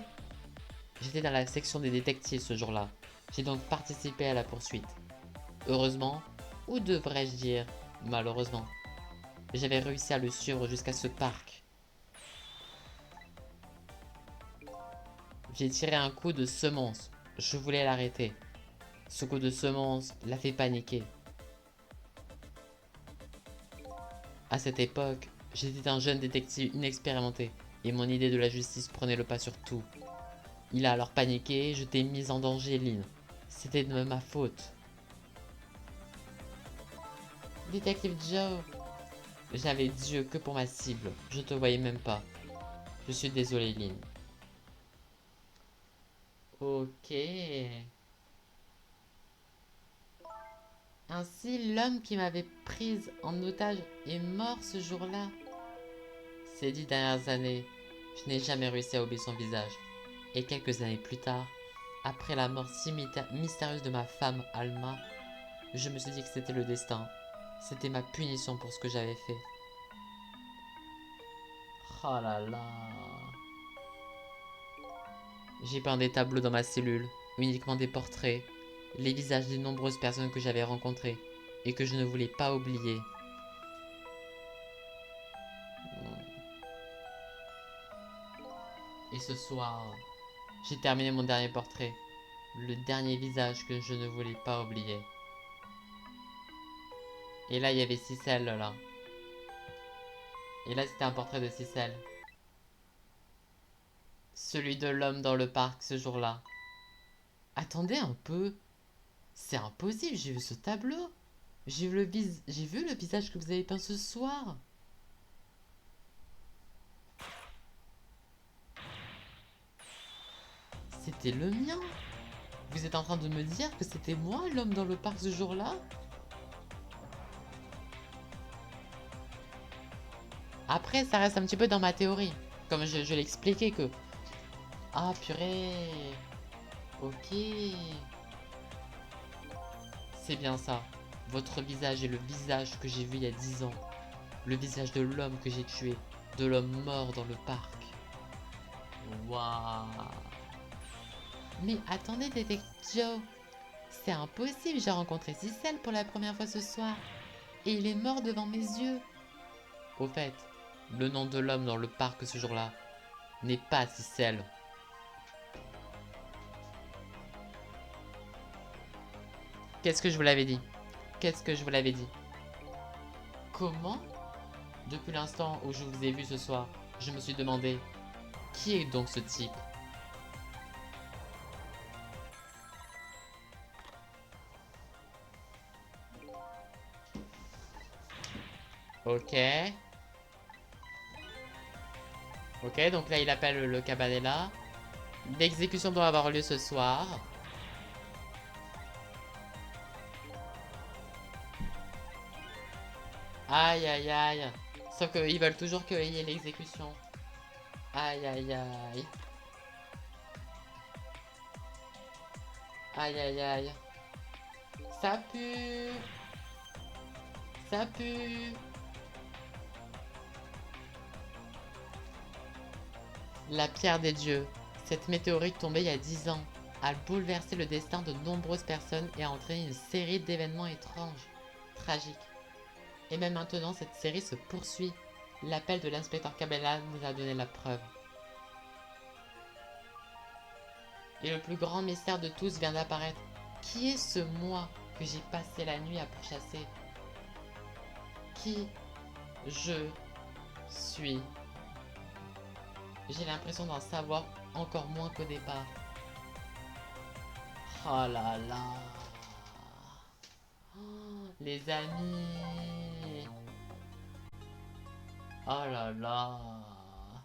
J'étais dans la section des détectives ce jour-là. J'ai donc participé à la poursuite. Heureusement, ou devrais-je dire malheureusement, j'avais réussi à le suivre jusqu'à ce parc. J'ai tiré un coup de semonce. Je voulais l'arrêter. Ce coup de semonce l'a fait paniquer. À cette époque, j'étais un jeune détective inexpérimenté et mon idée de la justice prenait le pas sur tout. Il a alors paniqué et je t'ai mise en danger, Lynn. C'était de ma faute. Détective Joe, j'avais Dieu que pour ma cible. Je te voyais même pas. Je suis désolé, Lynn. Ok. Ainsi, l'homme qui m'avait prise en otage est mort ce jour-là. Ces 10 dernières années, je n'ai jamais réussi à oublier son visage. Et quelques années plus tard, après la mort si mystérieuse de ma femme Alma, je me suis dit que c'était le destin. C'était ma punition pour ce que j'avais fait. Oh là là. J'ai peint des tableaux dans ma cellule, uniquement des portraits, les visages des nombreuses personnes que j'avais rencontrées et que je ne voulais pas oublier. Et ce soir, j'ai terminé mon dernier portrait, le dernier visage que je ne voulais pas oublier. Et là, il y avait Cicel là. Et là, c'était un portrait de Cicel. Celui de l'homme dans le parc ce jour-là. Attendez un peu. C'est impossible, j'ai vu ce tableau. J'ai vu le visage que vous avez peint ce soir. C'était le mien. Vous êtes en train de me dire que c'était moi l'homme dans le parc ce jour-là? Après, ça reste un petit peu dans ma théorie. Comme je l'expliquais que... Ah, purée. Ok. C'est bien ça. Votre visage est le visage que j'ai vu il y a 10 ans. Le visage de l'homme que j'ai tué. De l'homme mort dans le parc. Waouh. Mais attendez, détective Joe. C'est impossible, j'ai rencontré Cicel pour la première fois ce soir. Et il est mort devant mes yeux. Au fait, le nom de l'homme dans le parc ce jour-là n'est pas Cicel. Qu'est-ce que je vous l'avais dit? Qu'est-ce que je vous l'avais dit? Comment? Depuis l'instant où je vous ai vu ce soir, je me suis demandé, qui est donc ce type? Ok. Ok, donc là il appelle le Cabanela. L'exécution doit avoir lieu ce soir. Aïe aïe aïe. Sauf qu'ils veulent toujours qu'il y ait l'exécution. Aïe aïe aïe. Aïe aïe aïe. Ça pue. Ça pue. La pierre des dieux. Cette météorite tombée il y a 10 ans a bouleversé le destin de nombreuses personnes et a entraîné une série d'événements étranges, tragiques. Et même maintenant, cette série se poursuit. L'appel de l'inspecteur Cabela nous a donné la preuve. Et le plus grand mystère de tous vient d'apparaître. Qui est ce moi que j'ai passé la nuit à pourchasser? Qui je suis? J'ai l'impression d'en savoir encore moins qu'au départ. Oh là là. Oh, les amis. Oh là là.